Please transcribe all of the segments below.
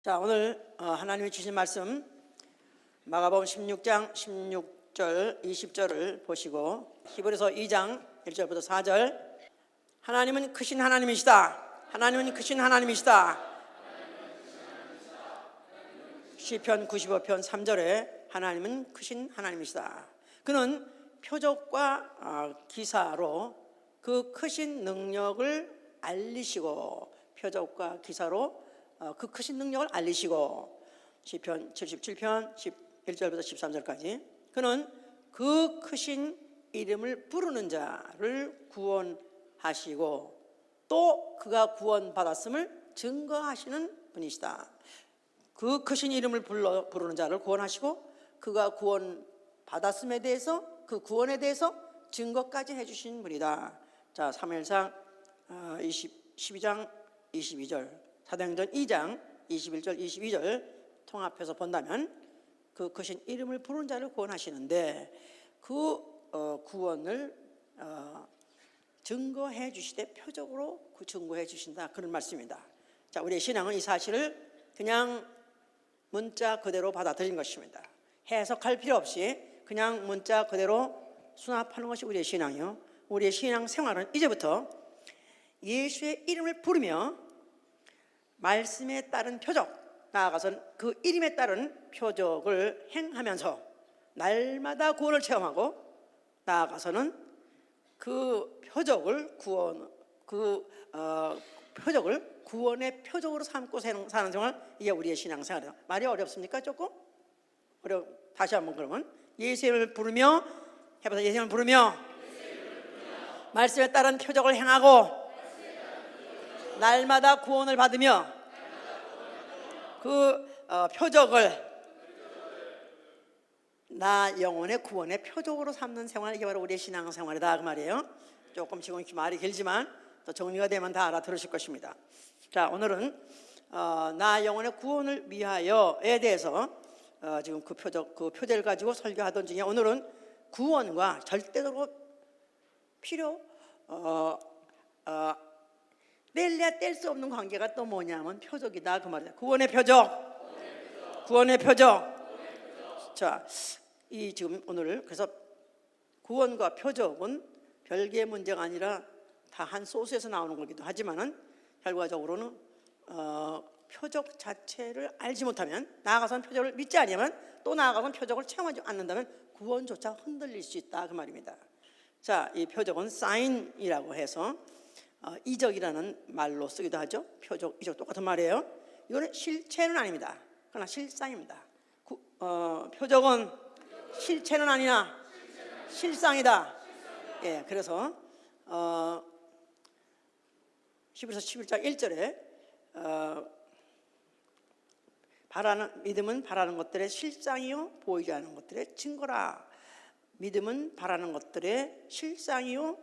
자, 오늘 하나님이 주신 말씀 마가복음 16장 16절 20절을 보시고 히브리서 2장 1절부터 4절. 하나님은 크신 하나님이시다. 하나님은 크신 하나님이시다. 시편 95편 3절에 하나님은 크신 하나님이시다. 그는 표적과 기사로 그 크신 능력을 알리시고, 표적과 기사로 그 크신 능력을 알리시고, 시편 77편 11절부터 13절까지 그는 그 크신 이름을 부르는 자를 구원하시고 또 그가 구원받았음을 증거하시는 분이시다. 그 크신 이름을 부르는 자를 구원하시고 그가 구원받았음에 대해서, 그 구원에 대해서 증거까지 해주신 분이다. 자, 사무엘상 12장 22절, 사도행전 2장 21절 22절 통합해서 본다면 그 크신 이름을 부르는 자를 구원하시는데 그 구원을 증거해 주시되 표적으로 증거해 주신다, 그런 말씀입니다. 자, 우리의 신앙은 이 사실을 그냥 문자 그대로 받아들인 것입니다. 해석할 필요 없이 그냥 문자 그대로 수납하는 것이 우리의 신앙이요, 우리의 신앙 생활은 이제부터 예수의 이름을 부르며 말씀에 따른 표적, 나아가서는 그 이름에 따른 표적을 행하면서 날마다 구원을 체험하고, 나아가서는 그 표적을 표적을 구원의 표적으로 삼고 사는 생활, 이게 우리의 신앙생활이에요. 말이 어렵습니까? 조금? 다시 한번 그러면 예수의 이름을 부르며 해봐서, 예수의 이름을 부르며 말씀에 따른 표적을 행하고 날마다 구원을 받으며 그 표적을 나 영혼의 구원의 표적으로 삼는 생활, 이게 바로 우리의 신앙생활이다, 그 말이에요. 조금 지금 말이 길지만 또 정리가 되면 다 알아들으실 것입니다. 자, 오늘은 나 영혼의 구원을 위하여에 대해서 지금 그 표제를 가지고 설교하던 중에, 오늘은 구원과 절대적으로 뗄래야 뗄 수 없는 관계가 또 뭐냐면 표적이다, 그 말이에요. 구원의 표적, 구원의 표적. 자, 이 지금 오늘 그래서 구원과 표적은 별개의 문제가 아니라 다 한 소스에서 나오는 거기도 하지만은 결과적으로는 표적 자체를 알지 못하면, 나아가서는 표적을 믿지 않으면, 또 나아가서는 표적을 체험하지 않는다면 구원조차 흔들릴 수 있다, 그 말입니다. 자, 이 표적은 사인이라고 해서 이적이라는 말로 쓰기도 하죠. 표적, 이적 똑같은 말이에요. 이거는 실체는 아닙니다. 그러나 실상입니다. 표적은 실체는 아니나 실상이다. 예, 그래서 히브리서 11장 1절에 믿음은 바라는 것들의 실상이요 보이지 않는 것들의 증거라. 믿음은 바라는 것들의 실상이요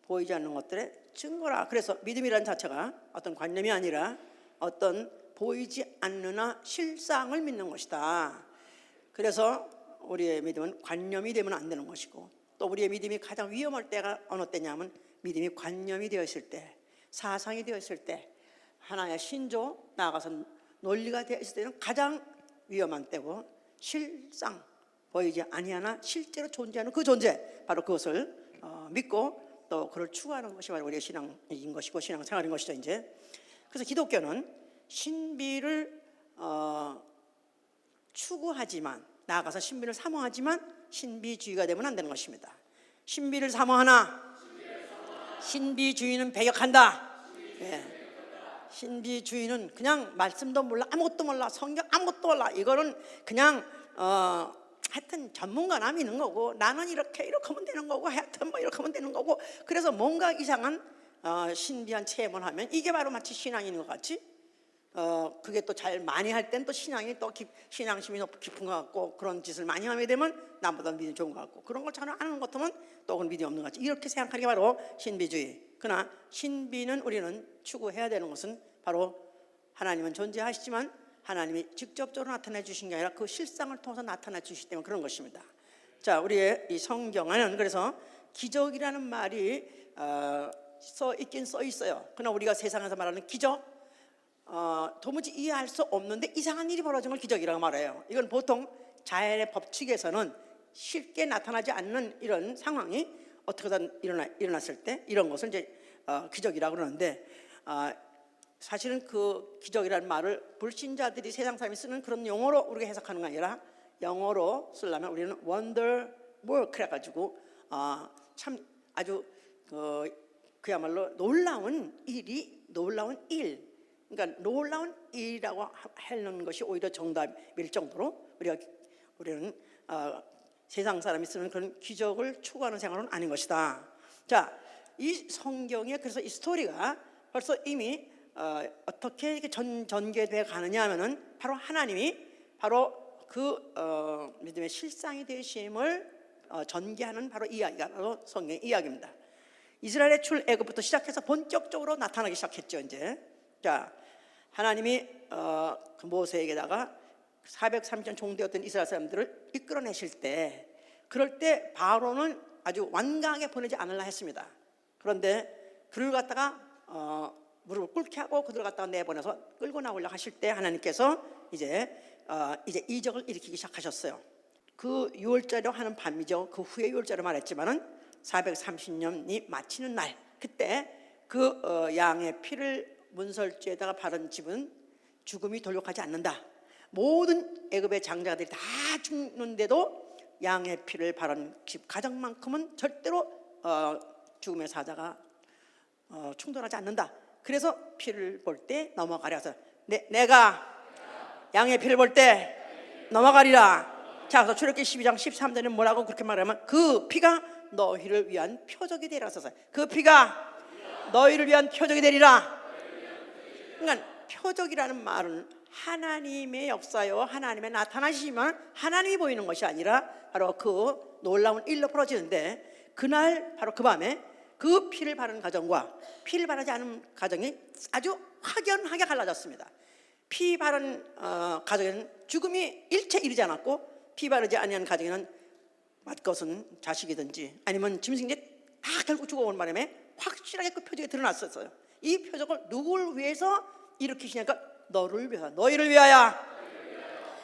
보이지 않는 것들의 증거라. 그래서 믿음이라는 자체가 어떤 관념이 아니라 어떤 보이지 않느나 실상을 믿는 것이다. 그래서 우리의 믿음은 관념이 되면 안 되는 것이고, 또 우리의 믿음이 가장 위험할 때가 어느 때냐면 믿음이 관념이 되어 있을 때, 사상이 되어 있을 때, 하나의 신조, 나아가서 논리가 되어 있을 때는 가장 위험한 때고, 실상, 보이지 아니하나 실제로 존재하는 그 존재, 바로 그것을 믿고 또 그걸 추구하는 것이 바로 우리의 신앙인 것이고 신앙생활인 것이죠. 이제 그래서 기독교는 신비를 추구하지만, 나아가서 신비를 사모하지만 신비주의가 되면 안 되는 것입니다. 신비를 사모하나 신비주의는 배격한다. 예. 신비주의는 그냥 말씀도 몰라, 아무것도 몰라, 성경 아무것도 몰라, 이거는 그냥 하여튼 전문가나 믿는 거고, 나는 이렇게 하면 되는 거고, 하여튼 뭐 이렇게 하면 되는 거고, 그래서 뭔가 이상한 신비한 체험을 하면 이게 바로 마치 신앙인 것 같이, 그게 또 잘 많이 할 땐 또 신앙이 또 신앙심이 높고 깊은 것 같고, 그런 짓을 많이 하게 되면 나보다 믿음이 좋은 것 같고, 그런 걸 잘 안 하는 것 같으면 또 그건 믿음이 없는 것 같이, 이렇게 생각하는 게 바로 신비주의. 그러나 신비는 우리는 추구해야 되는 것은 바로 하나님은 존재하시지만 하나님이 직접적으로 나타내 주신 게 아니라 그 실상을 통해서 나타내 주시기 때문에 그런 것입니다. 자, 우리의 이 성경에는 그래서 기적이라는 말이 써 있긴 써 있어요. 그러나 우리가 세상에서 말하는 기적, 도무지 이해할 수 없는데 이상한 일이 벌어진 걸 기적이라고 말해요. 이건 보통 자연의 법칙에서는 쉽게 나타나지 않는 이런 상황이 어떻게든 일어났을 때 이런 것을 이제 기적이라고 그러는데, 사실은 그 기적이라는 말을 불신자들이 세상 사람이 쓰는 그런 용어로 우리가 해석하는 게 아니라 영어로 쓰려면 우리는 wonder work 해가지고 참 아주 그야말로 놀라운 일이, 놀라운 일, 그러니까 놀라운 일이라고 하는 것이 오히려 정답일 정도로 우리는 세상 사람이 쓰는 그런 기적을 추구하는 생활은 아닌 것이다. 자, 이 성경에 그래서 이 스토리가 벌써 이미 어떻게 이렇게 전개돼 가느냐 하면은 바로 하나님이 바로 그 믿음의 실상이 되심을 전개하는 바로 이야기가 바로 성경의 이야기입니다. 이스라엘의 출애굽부터 시작해서 본격적으로 나타나기 시작했죠. 이제 자, 하나님이 그 모세에게다가 430년 종되었던 이스라엘 사람들을 이끌어내실 때, 그럴 때 바로는 아주 완강하게 보내지 않으려 했습니다. 그런데 그를 갖다가 무릎을 꿇게 하고 그들을 갖다가 내보내서 끌고 나오려고 하실 때 하나님께서 이제 이적을 일으키기 시작하셨어요. 그 유월절에 하는 밤이죠. 그 후에 유월절을 말했지만은 430년이 마치는 날, 그때 그 양의 피를 문설주에다가 바른 집은 죽음이 돌격하지 않는다. 모든 애굽의 장자들이 다 죽는데도 양의 피를 바른 집 가정만큼은 절대로 죽음의 사자가 충돌하지 않는다. 그래서 피를 볼 때 넘어가려 해서 내가 양의 피를 볼 때 넘어가리라. 자, 그래서 출애굽기 12장 13절에는 뭐라고 그렇게 말하면 그 피가 너희를 위한 표적이 되리라 썼어요. 그 피가 너희를 위한 표적이 되리라. 그러니까 표적이라는 말은 하나님의 역사요, 하나님의 나타나시면 하나님이 보이는 것이 아니라 바로 그 놀라운 일로 벌어지는데, 그날 바로 그 밤에 그 피를 바르는 가정과 피를 바르지 않은 가정이 아주 확연하게 갈라졌습니다. 피 바른 가정에는 죽음이 일체 이르지 않았고, 피 바르지 아니한 가정에는 맞것은 자식이든지 아니면 짐승이 다 결국 죽어오는 바람에 확실하게 그 표적이 드러났었어요. 이 표적을 누구를 위해서 일으키시냐니까 너를 위하여, 너희를 위하여,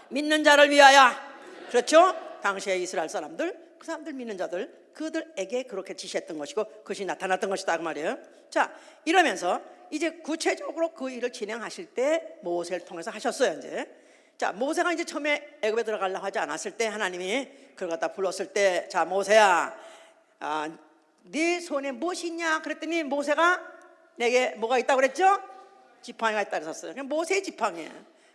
믿는 자를 위하여. 그렇죠? 당시에 이스라엘 사람들, 그 사람들 믿는 자들, 그들에게 그렇게 지시했던 것이고 그것이 나타났던 것이다 그 말이에요. 자, 이러면서 이제 구체적으로 그 일을 진행하실 때 모세를 통해서 하셨어요. 이제 자, 모세가 이제 처음에 애굽에 들어가려고 하지 않았을 때 하나님이 그걸 갖다 불렀을 때, 자, 모세야, 네 손에 무엇이 있냐 그랬더니 모세가 내게 뭐가 있다고 그랬죠? 지팡이가 있다 그랬었어요. 그냥 모세의 지팡이에요.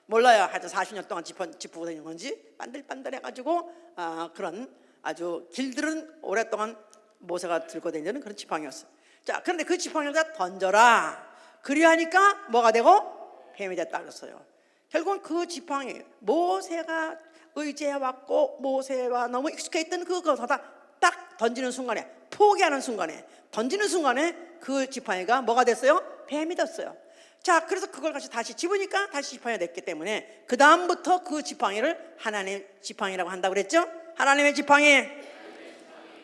몰라요. 하여튼 40년 동안 짚고 다니는 건지 반들반들해가지고 그런 아주 길들은 오랫동안 모세가 들고 다니는 그런 지팡이였어요. 자, 그런데 그 지팡이를 다 던져라. 그리하니까 뭐가 되고 뱀이 됐다 그랬어요. 결국은 그 지팡이, 모세가 의지해왔고 모세와 너무 익숙해 있던 그것을 딱 던지는 순간에, 포기하는 순간에, 던지는 순간에 그 지팡이가 뭐가 됐어요? 뱀이 됐어요. 자, 그래서 그걸 다시 집으니까 다시 지팡이가 됐기 때문에 그 다음부터 그 지팡이를 하나님의 지팡이라고 한다고 그랬죠? 하나님의 지팡이.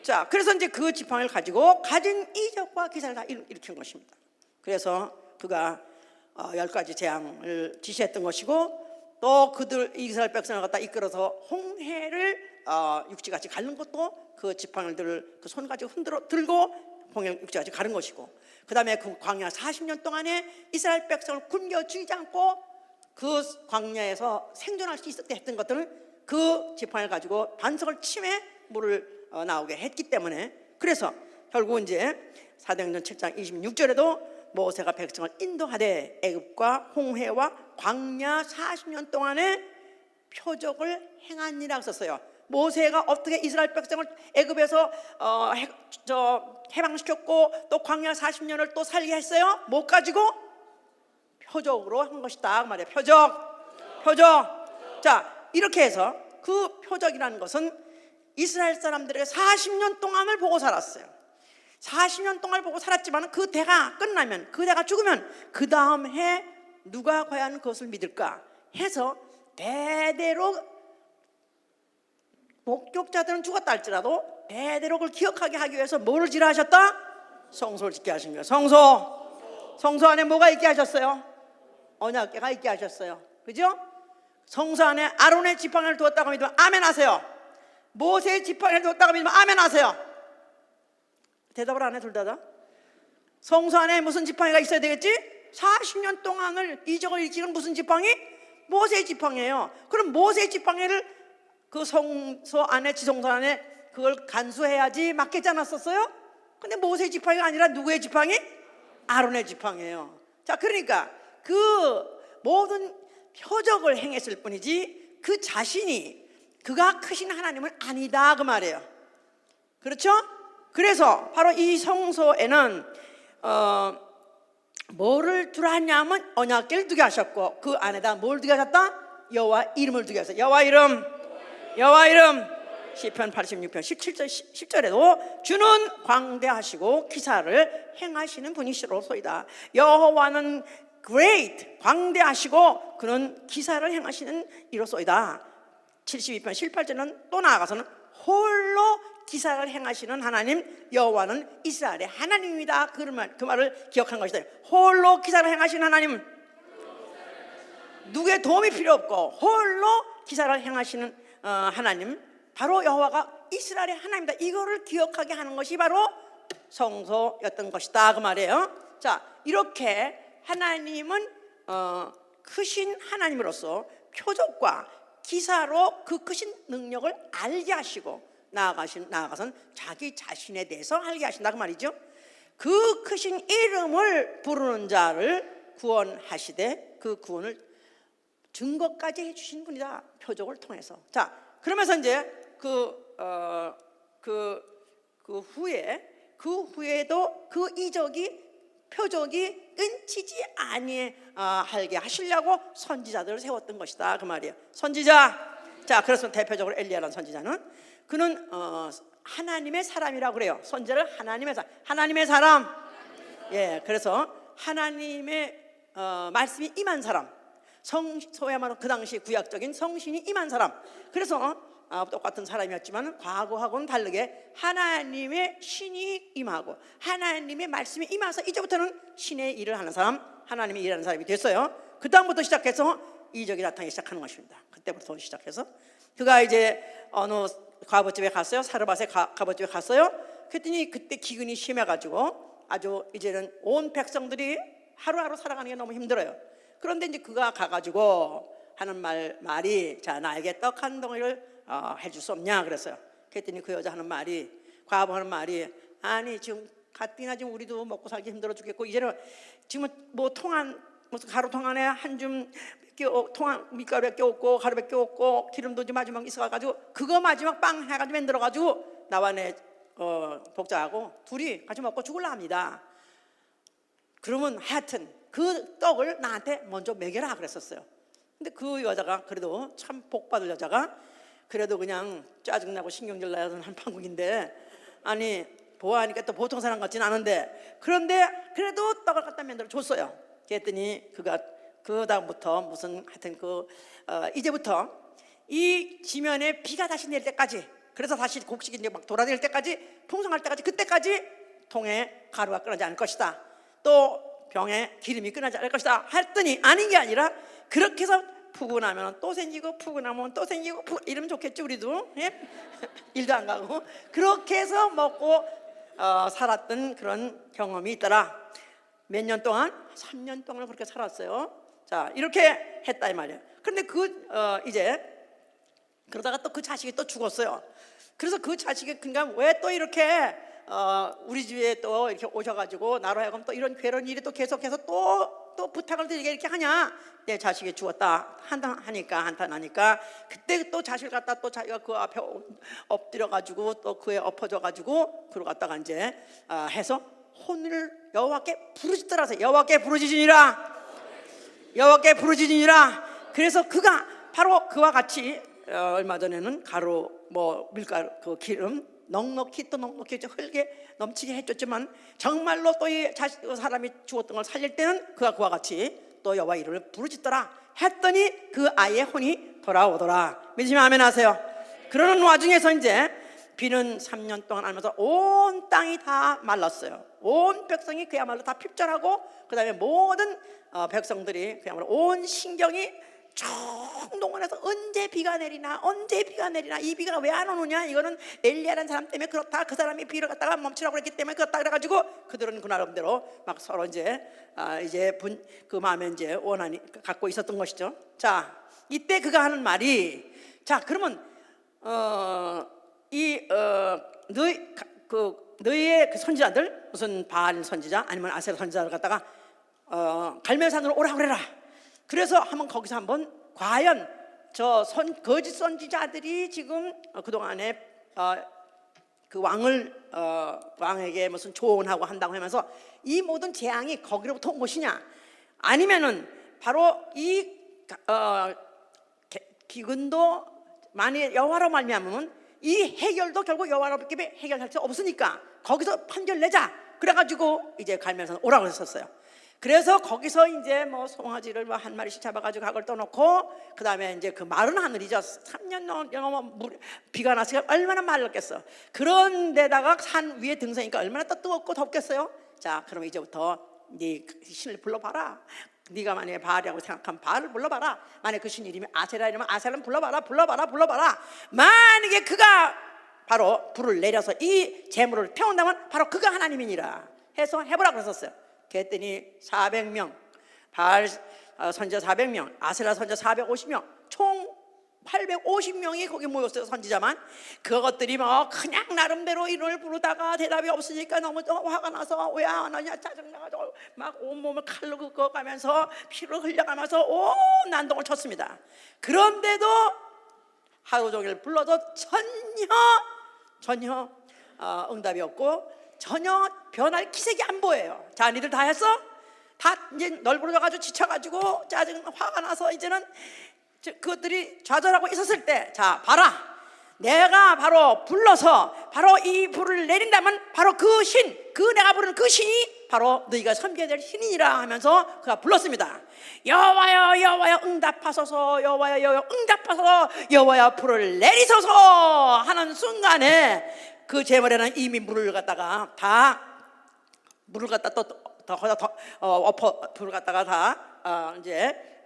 자, 그래서 이제 그 지팡이를 가지고 가진 이적과 기사를 다 일으킨 것입니다. 그래서 그가 10가지 재앙을 지시했던 것이고, 또 그들 이스라엘 백성을 갖다 이끌어서 홍해를 육지같이 가는 것도 그 지팡이를 그 손 가지고 들고 홍해 육지같이 가는 것이고, 그 다음에 그 광야 40년 동안에 이스라엘 백성을 굶겨 죽이지 않고 그 광야에서 생존할 수 있었게 했던 것들은 그 지팡이를 가지고 반석을 침해 물을 나오게 했기 때문에, 그래서 결국 이제 사도행전 7장 26절에도 모세가 백성을 인도하되 애굽과 홍해와 광야 40년 동안에 표적을 행하니라 썼어요. 모세가 어떻게 이스라엘 백성을 애굽에서 해방시켰고 또 광야 40년을 또 살게 했어요? 못 가지고 표적으로 한 것이다 그 말이에요. 표적. 자, 이렇게 해서 그 표적이라는 것은 이스라엘 사람들에게 40년 동안을 보고 살았어요. 40년 동안 보고 살았지만 그 대가 끝나면, 그 대가 죽으면 그 다음 해 누가 과연 그것을 믿을까 해서 대대로 목격자들은 죽었다 할지라도 대대로 그걸 기억하게 하기 위해서 뭐를 지라 하셨다? 성소를 짓게 하신 거예요. 성소 안에 뭐가 있게 하셨어요? 언약궤가 있게 하셨어요. 그죠? 성소 안에 아론의 지팡이를 두었다고 믿으면 아멘 하세요. 모세의 지팡이를 두었다고 믿으면 아멘 하세요. 대답을 안 해, 둘 다. 성소 안에 무슨 지팡이가 있어야 되겠지? 40년 동안을 이적을 일으키는 무슨 지팡이? 모세의 지팡이에요. 그럼 모세의 지팡이를 그 성소 안에, 지성소 안에 그걸 간수해야지 맞겠지 않았었어요? 근데 모세의 지팡이가 아니라 누구의 지팡이? 아론의 지팡이에요. 자, 그러니까 그 모든 표적을 행했을 뿐이지 그 자신이 그가 크신 하나님은 아니다, 그 말이에요. 그렇죠? 그래서 바로 이 성소에는 뭐를 두라 했냐면 언약궤를 두게 하셨고, 그 안에다 뭘 두게 하셨다? 여호와 이름을 두게 하셨어요. 여호와 이름, 여호와 이름. 시편 86편 17절 10절에도 주는 광대하시고 기사를 행하시는 분이시로소이다. 여호와는 great, 광대하시고 그는 기사를 행하시는 이로소이다. 72편 18절은 또 나아가서는 홀로 기사를 행하시는 하나님 여호와는 이스라엘의 하나님이다. 그 말을 기억한 것이다. 홀로 기사를 행하시는 하나님, 누구의 도움이 필요 없고 홀로 기사를 행하시는 하나님, 바로 여호와가 이스라엘의 하나님이다. 이거를 기억하게 하는 것이 바로 성소였던 것이다, 그 말이에요. 자, 이렇게 하나님은 크신 하나님으로서 표적과 기사로 그 크신 능력을 알게 하시고 나아가선 자기 자신에 대해서 알게 하신다, 그 말이죠. 그 크신 이름을 부르는 자를 구원하시되 그 구원을 증거까지 해주신 분이다, 표적을 통해서. 자, 그러면서 이제 그 후에도 그 이적이 표적이 끊치지 아니하게 하시려고 선지자들을 세웠던 것이다, 그 말이에요. 선지자. 자, 그래서 대표적으로 엘리야라는 선지자는 그는 하나님의 사람이라고 그래요. 선지자를 하나님의 사람. 예, 그래서 하나님의 말씀이 임한 사람, 소야말로 그 당시 구약적인 성신이 임한 사람. 그래서 똑같은 사람이었지만 과거하고는 다르게 하나님의 신이 임하고 하나님의 말씀이 임해서 이제부터는 신의 일을 하는 사람, 하나님의 일하는 사람이 됐어요. 그 다음부터 시작해서 이적이 나타나기 시작하는 것입니다. 그때부터 시작해서 그가 이제 어느 과부집에 갔어요. 사르밧의 과부집에 갔어요. 그랬더니 그때 기근이 심해가지고 아주 이제는 온 백성들이 하루하루 살아가는 게 너무 힘들어요. 그런데 이제 그가 가가지고 하는 말이, 자, 나에게 떡 한 덩이를 해줄 수 없냐 그랬어요. 그랬더니 그 여자 하는 말이, 과부 하는 말이, 아니 지금 가뜩이나 지금 우리도 먹고 살기 힘들어 죽겠고 이제는 지금 뭐 무슨 가루통 안에 한 줌 밀가루밖에 없고 가루밖에 없고 기름도 이제 마지막 있어가지고 그거 마지막 빵 해가지고 만들어가지고 나와 내 복자하고 둘이 같이 먹고 죽을라 합니다. 그러면 하여튼 그 떡을 나한테 먼저 먹여라 그랬었어요. 근데 그 여자가 그래도 참 복받을 여자가 그래도 그냥 짜증나고 신경질 나는 한 판국인데, 아니 보아하니까 또 보통 사람 같지는 않은데, 그런데 그래도 떡을 갖다 만들어 줬어요. 그랬더니 그가 그 다음부터 무슨 하여튼 이제부터 이 지면에 비가 다시 내릴 때까지, 그래서 다시 곡식이 이제 막 돌아다닐 때까지, 풍성할 때까지, 그때까지 통에 가루가 끊어지지 않을 것이다. 또 병에 기름이 끊어지지 않을 것이다. 했더니 아닌 게 아니라 그렇게 해서 푸고 나면 또 생기고 푸고 나면 또 생기고 이러면 좋겠죠, 우리도. 예? 일도 안 가고 그렇게 해서 먹고 살았던 그런 경험이 있더라. 몇 년 동안? 3년 동안 그렇게 살았어요. 자, 이렇게 했다 이 말이에요. 그런데 이제 그러다가 또 그 자식이 또 죽었어요. 그래서 그 자식이 그러니까 왜 또 이렇게 우리 집에 또 이렇게 오셔가지고 나로 하여금 또 이런 괴로운 일이 또 계속해서 또 부탁을 드리게 이렇게 하냐? 내 자식이 죽었다 하니까 그때 또 자식을 갖다 또 자기가 그 앞에 엎드려가지고 또 그에 엎어져가지고 그러고 갔다가 이제 해서 혼을 여호와께 부르짖더라. 여호와께 부르짖으니라. 그래서 그가 바로 그와 같이 얼마 전에는 가루 밀가루 그 기름 넉넉히 흘게 넘치게 해줬지만 정말로 또 이 사람이 죽었던 걸 살릴 때는 그가 그와 같이 또 여호와 이름을 부르짖더라 했더니 그 아이의 혼이 돌아오더라. 믿으시면 아멘 하세요. 그러는 와중에서 이제 비는 3년 동안 알면서 온 땅이 다 말랐어요. 온 백성이 그야말로 다 핍절하고, 그 다음에 모든 백성들이 그야말로 온 신경이 총동원해서 언제 비가 내리나, 언제 비가 내리나, 이 비가 왜 안 오느냐, 이거는 엘리야라는 사람 때문에 그렇다, 그 사람이 비를 갖다가 멈추라고 했기 때문에 그렇다, 그래가지고 그들은 그 나름대로 막 서로 이제 그 마음에 이제 원한이 갖고 있었던 것이죠. 자, 이때 그가 하는 말이, 자, 그러면 너희의 그 선지자들, 무슨 바알 선지자 아니면 아세라 선지자를 갖다가 갈멜산으로 오라 그래라. 그래서 한번 거기서 한번 과연 저 거짓 선지자들이 지금 그동안에 그 왕에게 무슨 조언하고 한다고 하면서 이 모든 재앙이 거기로부터 온 것이냐, 아니면은 바로 이 기근도 만일 여호와로 말미암으면 이 해결도 결국 여호와로밖에 해결할 수 없으니까 거기서 판결 내자. 그래가지고 이제 갈멜산 오라고 했었어요. 그래서 거기서 이제 뭐 송아지를 뭐 한 마리씩 잡아가지고 각을 떠놓고, 그 다음에 이제 그 마른 하늘이죠. 3년 넘어 비가 났으니까 얼마나 말랐겠어. 그런 데다가 산 위에 등산이니까 얼마나 또 뜨겁고 덥겠어요. 자, 그럼 이제부터 네 신을 불러봐라. 네가 만약에 바알이라고 생각하면 바알을 불러봐라. 만약에 그 신 이름이 아세라 이러면 아세라는 불러봐라. 만약에 그가 바로 불을 내려서 이 재물을 태운다면 바로 그가 하나님이니라 해서 해보라 그랬었어요. 그랬더니 400명, 바알 선지자 400명, 아세라 선지자 450명, 총 850명이 거기 모였어요. 선지자만. 그것들이 뭐 그냥 나름대로 이름을 부르다가 대답이 없으니까 너무 화가 나서 왜 안 하냐 짜증나가지고 막 온몸을 칼로 긁어가면서 피를 흘려가면서 온 난동을 쳤습니다. 그런데도 하루 종일 불러도 전혀 응답이 없고 전혀 변할 기색이 안 보여요. 자, 니들 다 했어? 다 이제 널브러져가지고 지쳐가지고 짜증 화가 나서 이제는 그것들이 좌절하고 있었을 때, 자, 봐라, 내가 바로 불러서 바로 이 불을 내린다면 바로 그 신, 그 내가 부르는 그 신이 바로 너희가 섬겨야 될 신이니라 하면서 그가 불렀습니다. 여호와여 응답하소서, 여호와여 응답하소서, 여호와여 불을 내리소서 하는 순간에 그 제물에는 이미 물을 갖다가 불을 갖다가 다 이제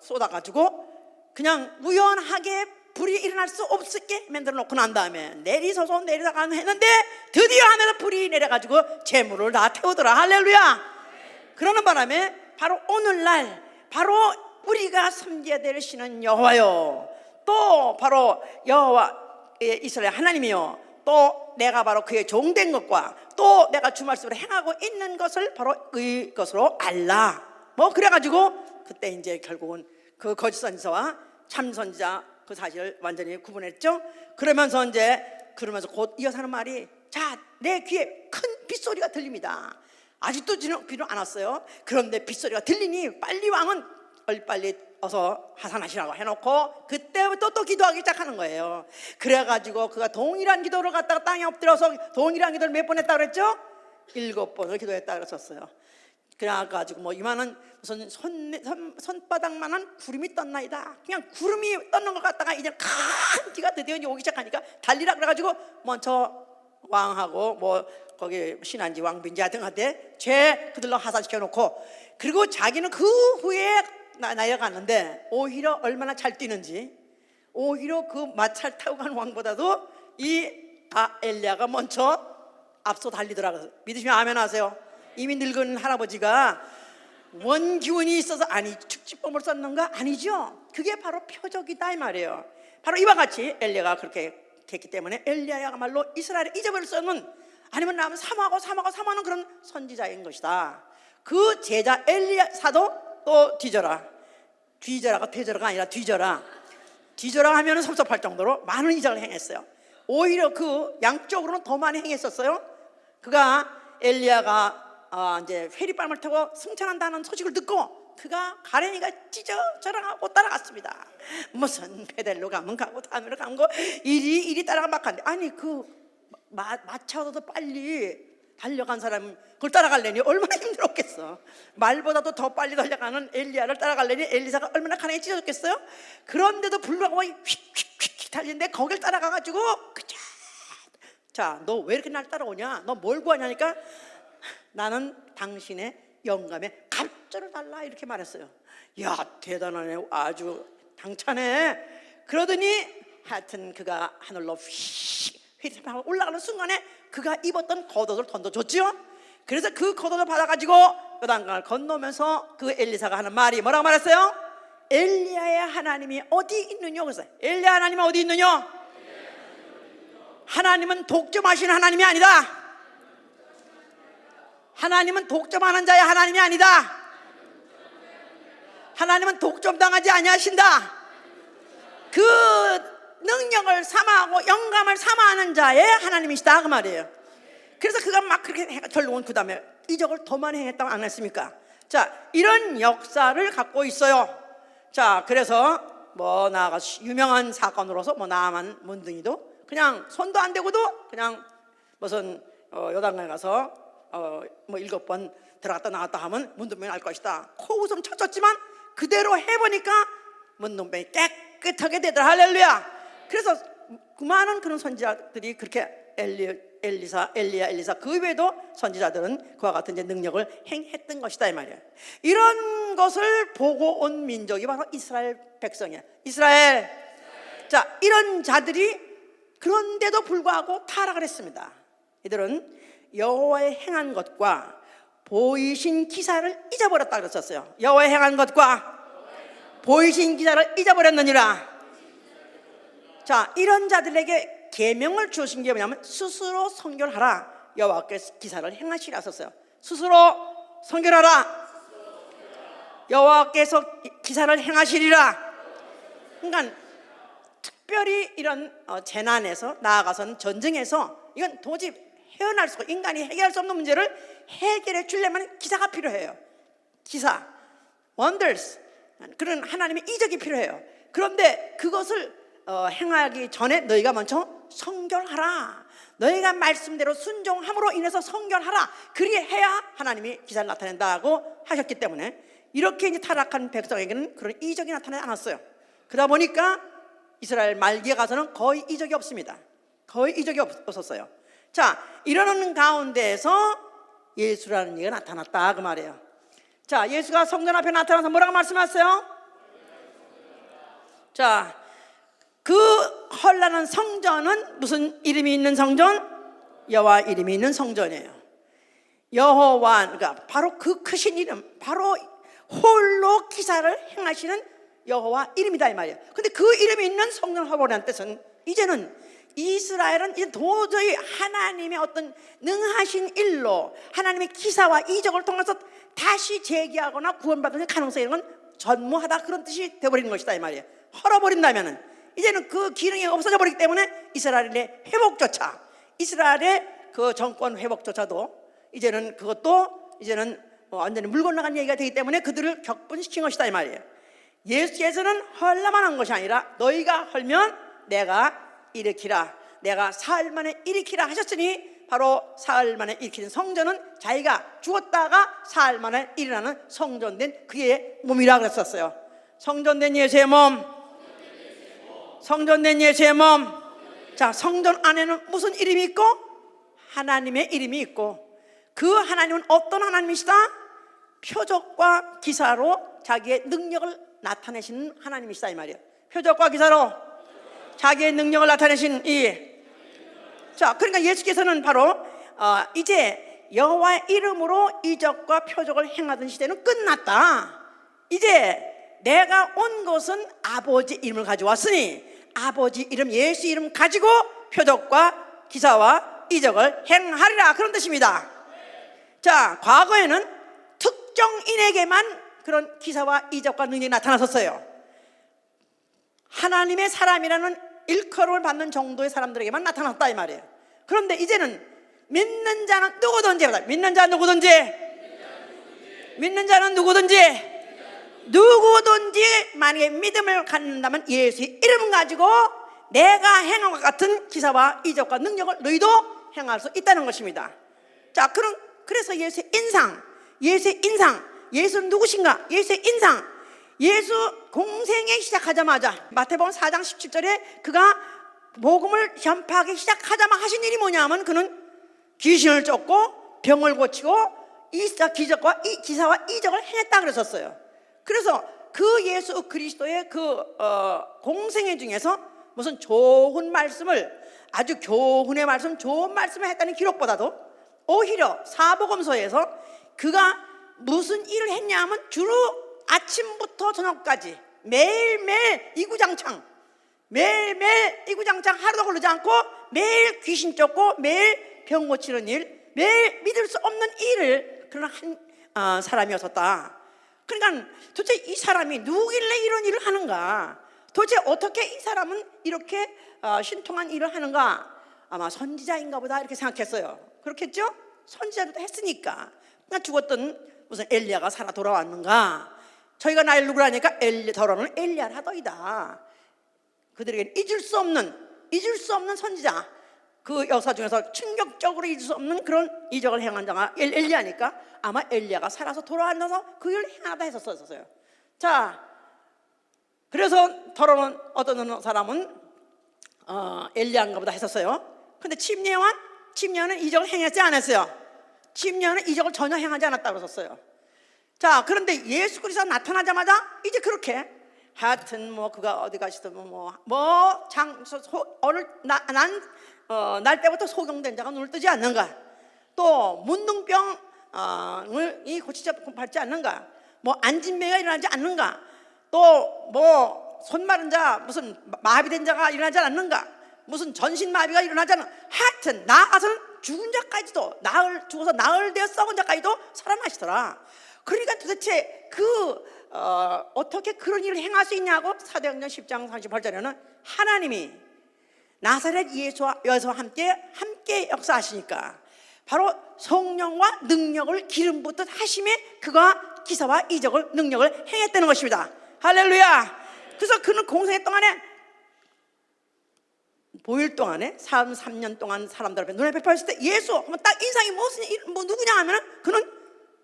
쏟아가지고 그냥 우연하게 불이 일어날 수 없게 만들어 놓고 난 다음에 내리소서 내리다가 했는데 드디어 하늘에서 불이 내려가지고 재물을 다 태우더라. 할렐루야. 그러는 바람에 바로 오늘날 바로 우리가 섬겨야 될 신은 여호와요, 또 바로 여호와 이스라엘 하나님이요, 또 내가 바로 그의 종된 것과 또 내가 주 말씀으로 행하고 있는 것을 바로 이것으로 알라. 뭐 그래가지고 그때 이제 결국은 그 거짓 선지자와 참 선지자 그 사실을 완전히 구분했죠. 그러면서 곧 이어서 하는 말이, 자, 내 귀에 큰 빗소리가 들립니다. 아직도 비는 안 왔어요. 그런데 빗소리가 들리니 빨리 왕은 빨리 어서 하산하시라고 해놓고 그때부터 또 기도하기 시작하는 거예요. 그래가지고 그가 동일한 기도를 갖다가 땅에 엎드려서 동일한 기도를 몇 번 했다고 그랬죠? 7번을 기도했다고 그랬었어요. 그래가지고 뭐 이만한 무슨 손바닥만한 구름이 떴나이다. 그냥 구름이 떴는 것 같다가 이제 큰 비가 드디어 오기 시작하니까 달리라 그래가지고 먼저 왕하고 뭐 거기 신한지 왕빈지 하여튼한테 그들로 하산시켜놓고, 그리고 자기는 그 후에 나아갔는데 오히려 얼마나 잘 뛰는지, 오히려 그 마차를 타고 간 왕보다도 이 엘리야가 먼저 앞서 달리더라고요. 믿으시면 아멘 하세요. 이미 늙은 할아버지가 원기운이 있어서 축지법을 썼는가? 아니죠. 그게 바로 표적이다 이 말이에요. 바로 이와 같이 엘리야가 그렇게 했기 때문에 엘리야야말로 이스라엘의 이적을 쓰는, 아니면 나면 사모하는 그런 선지자인 것이다. 그 제자 엘리야 사도 또 뒤져라가 되져라가 아니라 뒤져라 하면 섭섭할 정도로 많은 이적을 행했어요. 오히려 그 양쪽으로는 더 많이 행했었어요. 그가 엘리야가 이제 회리balm을 타고 승천한다는 소식을 듣고 그가 가랭이가 찢어 저랑하고 따라갔습니다. 무슨 페델로 가면 가고 다음으로 가면 거 이리 따라가 막 하는데, 아니 그 마차보다도 빨리 달려간 사람 그걸 따라가려니 얼마나 힘들었겠어. 말보다도 더 빨리 달려가는 엘리야를 따라가려니 엘리사가 얼마나 가랭이 찢어졌겠어요. 그런데도 불구하고 휙휙휙 달리는데 거길 따라가가지고 그저 자, 너 왜 이렇게 날 따라오냐? 너 뭘 구하냐니까 나는 당신의 영감에 갑절을 달라 이렇게 말했어요. 야, 대단하네. 아주 당차네. 그러더니 하여튼 그가 하늘로 휙 올라가는 순간에 그가 입었던 겉옷을 던져줬지요. 그래서 그 겉옷을 받아가지고 요단강을 건너면서 그 엘리사가 하는 말이 뭐라고 말했어요? 엘리야의 하나님이 어디 있느냐? 그래서 엘리야 하나님이 어디 있느냐? 하나님은 독점하시는 하나님이 아니다. 하나님은 독점하는 자의 하나님이 아니다. 하나님은 독점당하지 아니하신다. 그 능력을 삼아하고 영감을 삼아하는 자의 하나님이시다 그 말이에요. 그래서 그가 막 그렇게 결국은 그 다음에 이적을 더 많이 행했다고 안 했습니까? 자, 이런 역사를 갖고 있어요. 자, 그래서 뭐 나아가서 유명한 사건으로서 뭐 나아만 문둥이도 그냥 손도 안 대고도 그냥 무슨 요단강에 가서 뭐 7번 들어갔다 나왔다 하면 문둥병이 날 것이다. 코웃음 쳐졌지만 그대로 해보니까 문둥병이 깨끗하게 되더라. 할렐루야. 그래서 그 많은 그런 선지자들이 그렇게 엘리야 그 외에도 선지자들은 그와 같은 이제 능력을 행했던 것이다 이 말이에요. 이런 것을 보고 온 민족이 바로 이스라엘 백성이야. 이스라엘. 자, 이런 자들이 그런데도 불구하고 타락을 했습니다. 이들은 여호와의 행한 것과 보이신 기사를 잊어버렸다 그랬었어요. 여호와의 행한 것과 보이신 기사를 잊어버렸느니라. 자, 이런 자들에게 계명을 주신 게 뭐냐면 스스로 성결하라. 여호와께서 기사를 행하시라 썼어요. 스스로 성결하라. 여호와께서 기사를 행하시리라. 그러니까 특별히 이런 재난에서 나아가서는 전쟁에서 이건 도저히 헤어날 수가, 인간이 해결할 수 없는 문제를 해결해 주려면 기사가 필요해요. 기사, wonders, 그런 하나님의 이적이 필요해요. 그런데 그것을 행하기 전에 너희가 먼저 성결하라. 너희가 말씀대로 순종함으로 인해서 성결하라. 그리해야 하나님이 기사를 나타낸다고 하셨기 때문에 이렇게 이제 타락한 백성에게는 그런 이적이 나타나지 않았어요. 그러다 보니까 이스라엘 말기에 가서는 거의 이적이 없습니다. 거의 이적이 없었어요. 자, 이러는 가운데에서 예수라는 이가 나타났다 그 말이에요. 자, 예수가 성전 앞에 나타나서 뭐라고 말씀하셨어요? 자, 그 헐라는 성전은 무슨 이름이 있는 성전? 여호와 이름이 있는 성전이에요. 여호와, 그러니까 바로 그 크신 이름, 바로 홀로 기사를 행하시는 여호와 이름이다 이 말이에요. 근데 그 이름이 있는 성전 화보라는 뜻은 이제는 이스라엘은 이제 도저히 하나님의 어떤 능하신 일로 하나님의 기사와 이적을 통해서 다시 재기하거나 구원받는 가능성이 있는 건 전무하다 그런 뜻이 되어버리는 것이다 이 말이에요. 헐어버린다면은 이제는 그 기능이 없어져 버리기 때문에 이스라엘의 회복조차, 이스라엘의 그 정권 회복조차도 이제는 그것도 이제는 완전히 물 건너간 얘기가 되기 때문에 그들을 격분시킨 것이다 이 말이에요. 예수께서는 헐라만 한 것이 아니라 너희가 헐면 내가 일으키라, 내가 사흘 만에 일으키라 하셨으니 바로 사흘 만에 일으키는 성전은 자기가 죽었다가 사흘 만에 일어나는 성전된 그의 몸이라 그랬었어요. 성전된 예수의 몸, 성전된 예수의 몸. 자, 성전 안에는 무슨 이름이 있고? 하나님의 이름이 있고, 그 하나님은 어떤 하나님이시다? 표적과 기사로 자기의 능력을 나타내시는 하나님이시다 이 말이에요. 표적과 기사로 자기의 능력을 나타내신 자, 그러니까 예수께서는 바로 이제 여호와의 이름으로 이적과 표적을 행하던 시대는 끝났다. 이제 내가 온 것은 아버지 이름을 가져왔으니 아버지 이름 예수 이름 가지고 표적과 기사와 이적을 행하리라 그런 뜻입니다. 자, 과거에는 특정인에게만 그런 기사와 이적과 능력이 나타났었어요. 하나님의 사람이라는 일컬음을 받는 정도의 사람들에게만 나타났다 이 말이에요. 그런데 이제는 믿는 자는 누구든지, 믿는 자는 누구든지, 믿는 자는 누구든지, 만약에 믿음을 갖는다면 예수의 이름 가지고 내가 행한 것 같은 기사와 이적과 능력을 너희도 행할 수 있다는 것입니다. 자, 그래서 예수의 인상, 예수는 누구신가? 예수의 인상, 예수 공생에 시작하자마자 마태복음 4장 17절에 그가 복음을 전파하기 시작하자마자 하신 일이 뭐냐면 그는 귀신을 쫓고 병을 고치고 기적과 기사와 이적을 행했다 그랬었어요. 그래서 그 예수 그리스도의 공생애 중에서 무슨 좋은 말씀을, 아주 교훈의 말씀, 좋은 말씀을 했다는 기록보다도 오히려 사복음서에서 그가 무슨 일을 했냐 하면 주로 아침부터 저녁까지 매일매일 이구장창 하루도 걸리지 않고 매일 귀신 쫓고 매일 병 고치는 일, 매일 믿을 수 없는 일을 그런 한 사람이었었다. 그러니까 도대체 이 사람이 누구길래 이런 일을 하는가, 도대체 어떻게 이 사람은 이렇게 신통한 일을 하는가, 아마 선지자인가 보다 이렇게 생각했어요. 그렇겠죠? 선지자도 했으니까. 그러니까 죽었던 무슨 엘리야가 살아 돌아왔는가, 저희가 나를 누구라니까 더러는 엘리야라더이다. 그들에게 잊을 수 없는 선지자, 그 역사 중에서 충격적으로 잊을 수 없는 그런 이적을 행한 자가 엘리야니까 아마 엘리야가 살아서 돌아와서 그 일을 행하다 했었어요. 자, 그래서 더러는 어떤 사람은 엘리야인가 보다 했었어요. 근데 침례는 이적을 행했지 않았어요. 침례는 이적을 전혀 행하지 않았다고 그랬었어요. 자, 그런데 예수 그리스도가 나타나자마자 이제 그렇게 하여튼 뭐 그가 어디 가시든 어느 날 때부터 소경된 자가 눈을 뜨지 않는가, 또 문둥병이 고치지 않는가, 뭐 안진매가 일어나지 않는가, 또 뭐 손 마른 자, 무슨 마비된 자가 일어나지 않는가, 무슨 전신마비가 일어나지 않는가, 하여튼 나아가서는 죽은 자까지도 죽어서 나흘 되어 썩은 자까지도 살아나시더라. 그러니까 도대체 어떻게 그런 일을 행할 수 있냐고 사도행전 10장 38절에는 하나님이 나사렛 예수와 함께 역사하시니까 바로 성령과 능력을 기름 붓듯 하심에 그가 기사와 이적을 능력을 행했다는 것입니다. 할렐루야. 그래서 그는 공생애 동안에 보일 동안에 3년 동안 사람들 앞에 눈에 뵙혔을 때 예수 하면 딱 인상이 누구냐 하면 그는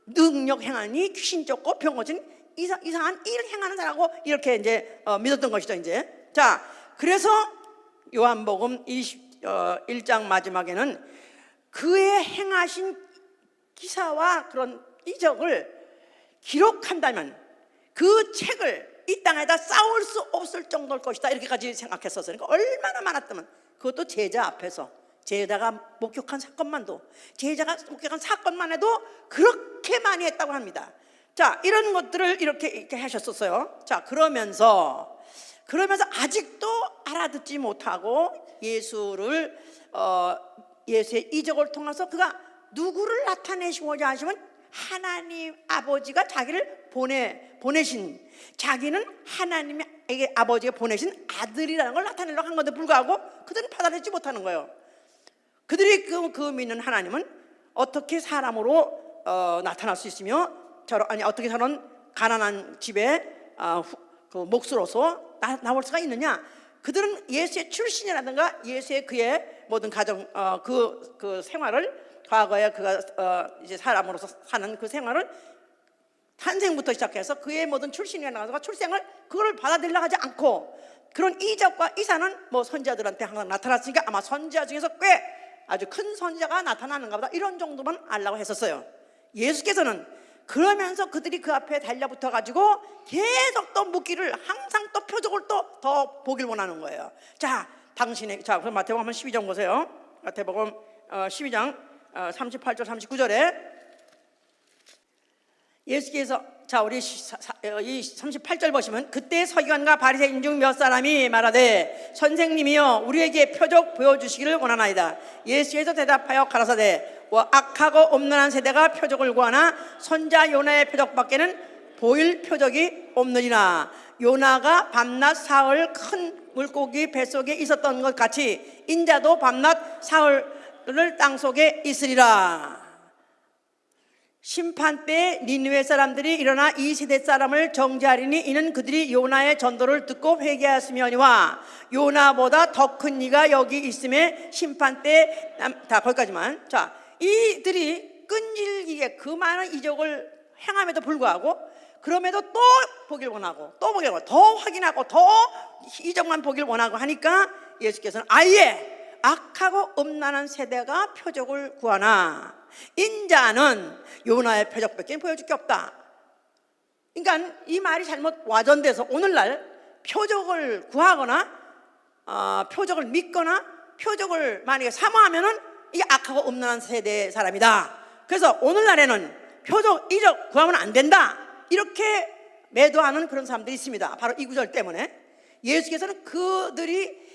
능력 행하니 귀신 쫓고 병 고친 이상한 일을 행하는 사람하고 이렇게 이제 믿었던 것이죠. 이제 자, 그래서 요한복음 1장 마지막에는 그의 행하신 기사와 그런 이적을 기록한다면 그 책을 이 땅에다 쌓을 수 없을 정도일 것이다, 이렇게까지 생각했었어요. 그러니까 얼마나 많았다면, 그것도 제자 앞에서 제자가 목격한 사건만 해도 그렇게 많이 했다고 합니다. 자, 이런 것들을 이렇게 하셨었어요. 자, 그러면서 아직도 알아듣지 못하고 예수의 이적을 통해서 그가 누구를 나타내시고자 하시면 하나님 아버지가 자기를 보내신, 자기는 하나님에게 아버지가 보내신 아들이라는 걸 나타내려고 한 건데 불구하고 그들은 받아들이지 못하는 거예요. 그들이 그 믿는 하나님은 어떻게 사람으로 나타날 수 있으며 어떻게 저런 가난한 집에 그 목수로서 나올 수가 있느냐. 그들은 예수의 출신이라든가 예수의 그의 모든 가정 그 생활을, 과거에 그가 이제 사람으로서 사는 그 생활을 탄생부터 시작해서 그의 모든 출신이라든가 출생을 그걸 받아들이려고 하지 않고 그런 이적과 이사는 뭐 선지자들한테 항상 나타났으니까 아마 선지자 중에서 꽤 아주 큰 선지자가 나타나는가 보다, 이런 정도만 알라고 했었어요. 예수께서는 그러면서 그들이 그 앞에 달려붙어 가지고 계속 또 묻기를, 항상 또 표적을 또 더 보길 원하는 거예요. 자, 그럼 마태복음 12장 보세요. 마태복음 12장 38절 39절에 예수께서, 자, 우리 이 38절 보시면, 그때 서기관과 바리새인 중 몇 사람이 말하되 선생님이여 우리에게 표적 보여주시기를 원하나이다. 예수께서 대답하여 가라사대 악하고 엄란한 세대가 표적을 구하나 선자 요나의 표적밖에는 보일 표적이 없느니라. 요나가 밤낮 사흘 큰 물고기 뱃속에 있었던 것 같이 인자도 밤낮 사흘을 땅속에 있으리라. 심판 때 니느웨 사람들이 일어나 이 세대 사람을 정죄하리니 이는 그들이 요나의 전도를 듣고 회개하였으며니와 요나보다 더 큰 이가 여기 있음에 심판 때 다 거기까지만. 자, 이들이 끈질기게 그 많은 이적을 행함에도 불구하고 그럼에도 또 보길 원하고 더 확인하고 더 이적만 보길 원하고 하니까 예수께서는 아예 악하고 음란한 세대가 표적을 구하나 인자는 요나의 표적밖에 보여줄 게 없다. 그러니까 이 말이 잘못 와전돼서 오늘날 표적을 구하거나 표적을 믿거나 표적을 만약에 사모하면은 이게 악하고 음란한 세대의 사람이다. 그래서 오늘날에는 표적, 이적 구하면 안 된다, 이렇게 매도하는 그런 사람들이 있습니다. 바로 이 구절 때문에 예수께서는 그들이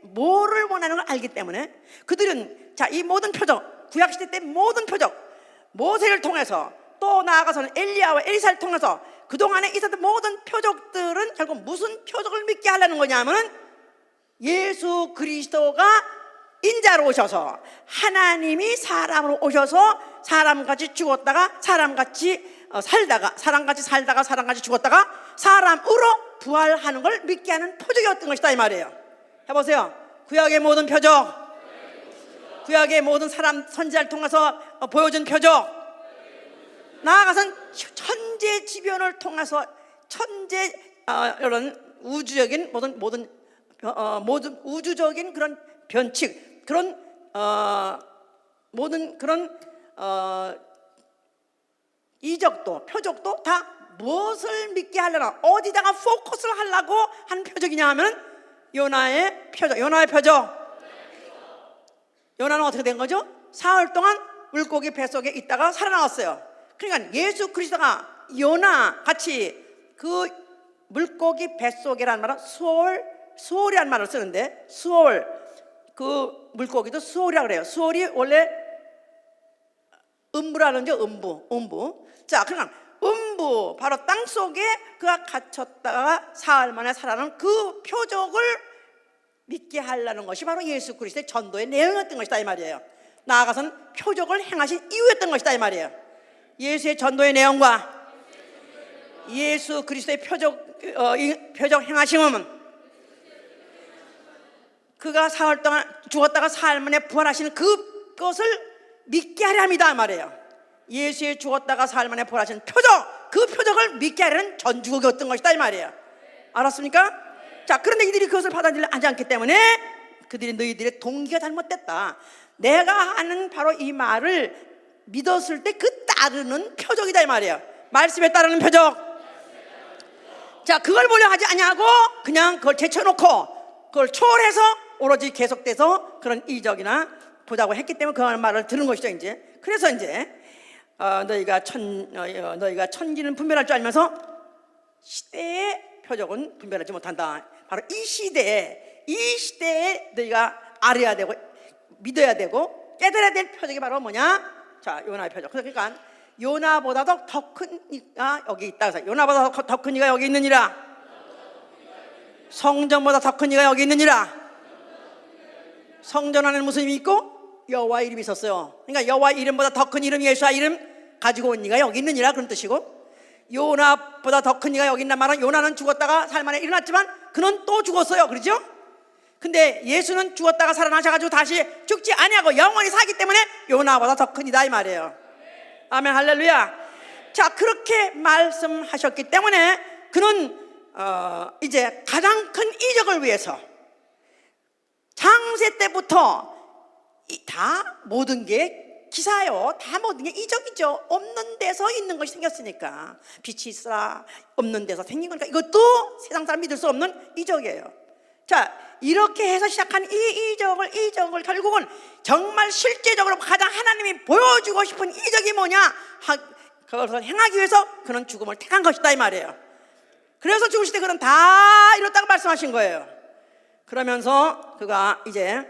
뭐를 원하는 걸 알기 때문에 그들은 이 모든 표적, 구약시대 때 모든 표적, 모세를 통해서 또 나아가서는 엘리야와 엘리사를 통해서 그동안에 있었던 모든 표적들은 결국 무슨 표적을 믿게 하려는 거냐면은 예수 그리스도가 인자로 오셔서 하나님이 사람으로 오셔서 사람같이 죽었다가 사람같이 살다가 사람같이 죽었다가 사람으로 부활하는 걸 믿게 하는 표적이었던 것이다 이 말이에요. 해보세요. 구약의 모든 표적, 구약의 모든 사람 선지자를 통해서 보여준 표적, 나아가선 천재지변을 통해서 이런 우주적인 모든 우주적인 그런 변칙, 그런 모든 그런 이적도 표적도 다 무엇을 믿게 하려나, 어디다가 포커스를 하려고 하는 표적이냐 하면 요나의 표적. 요나는 어떻게 된 거죠? 사흘 동안 물고기 뱃속에 있다가 살아나왔어요. 그러니까 예수 그리스도가 요나 같이 그 물고기 뱃속이라는 말은 수월이라는 말을 쓰는데, 수월, 그 물고기도 수월이라고 그래요. 수월이 원래 음부라는 게 음부. 자, 그러니까 음부, 바로 땅 속에 그가 갇혔다가 사흘 만에 살아나는 그 표적을 믿게 하려는 것이 바로 예수 그리스도의 전도의 내용이었던 것이다 이 말이에요. 나아가서는 표적을 행하신 이유였던 것이다 이 말이에요. 예수의 전도의 내용과 예수 그리스도의 표적 행하심은 그가 사흘 동안 죽었다가 사흘 만에 부활하시는 그것을 믿게 하려 합니다 말이에요. 예수의 죽었다가 사흘 만에 부활하신 표적, 그 표적을 믿게 하려는 전주곡이었던 것이다 이 말이에요. 알았습니까? 자, 그런데 이들이 그것을 받아들이지 않기 때문에 너희들의 동기가 잘못됐다. 내가 하는 바로 이 말을 믿었을 때 그 따르는 표적이다 이 말이에요. 말씀에 따르는 표적. 자, 그걸 보려 하지 아니하고 그냥 그걸 제쳐놓고 그걸 초월해서 오로지 계속돼서 그런 이적이나 보자고 했기 때문에 그 말을 들은 것이죠 이제. 그래서 이제 너희가 천기는 분별할 줄 알면서 시대의 표적은 분별하지 못한다. 바로 이 시대에 너희가 알아야 되고 믿어야 되고 깨달아야 될 표적이 바로 뭐냐? 자, 요나의 표적. 그러니까 요나보다도 더 큰 이가 여기 있다. 그래서 요나보다 더 큰 이가 여기 있느니라. 성전보다 더 큰 이가 여기 있느니라. 성전 안에는 무슨 이름이 있고 여호와 이름이 있었어요. 그러니까 여호와 이름보다 더 큰 이름, 예수와 이름 가지고 온 이가 여기 있느니라, 그런 뜻이고, 요나보다 더 큰 이가 여기 있단 말은 요나는 죽었다가 사흘 만에 일어났지만 그는 또 죽었어요. 그렇죠? 근데 예수는 죽었다가 살아나셔가지고 다시 죽지 아니하고 영원히 살기 때문에 요나보다 더 큰 이다 이 말이에요. 아멘, 할렐루야. 자, 그렇게 말씀하셨기 때문에 그는 이제 가장 큰 이적을 위해서 창세 때부터 다 모든 게 기사요, 다 모든 게 이적이죠. 없는 데서 있는 것이 생겼으니까. 빛이 있으라, 없는 데서 생긴 거니까 이것도 세상 사람 믿을 수 없는 이적이에요. 자, 이렇게 해서 시작한 이 이적을 결국은 정말 실제적으로 가장 하나님이 보여주고 싶은 이적이 뭐냐, 그것을 행하기 위해서 그는 죽음을 택한 것이다 이 말이에요. 그래서 죽으실 때 그는 다 이뤘다고 말씀하신 거예요. 그러면서 그가 이제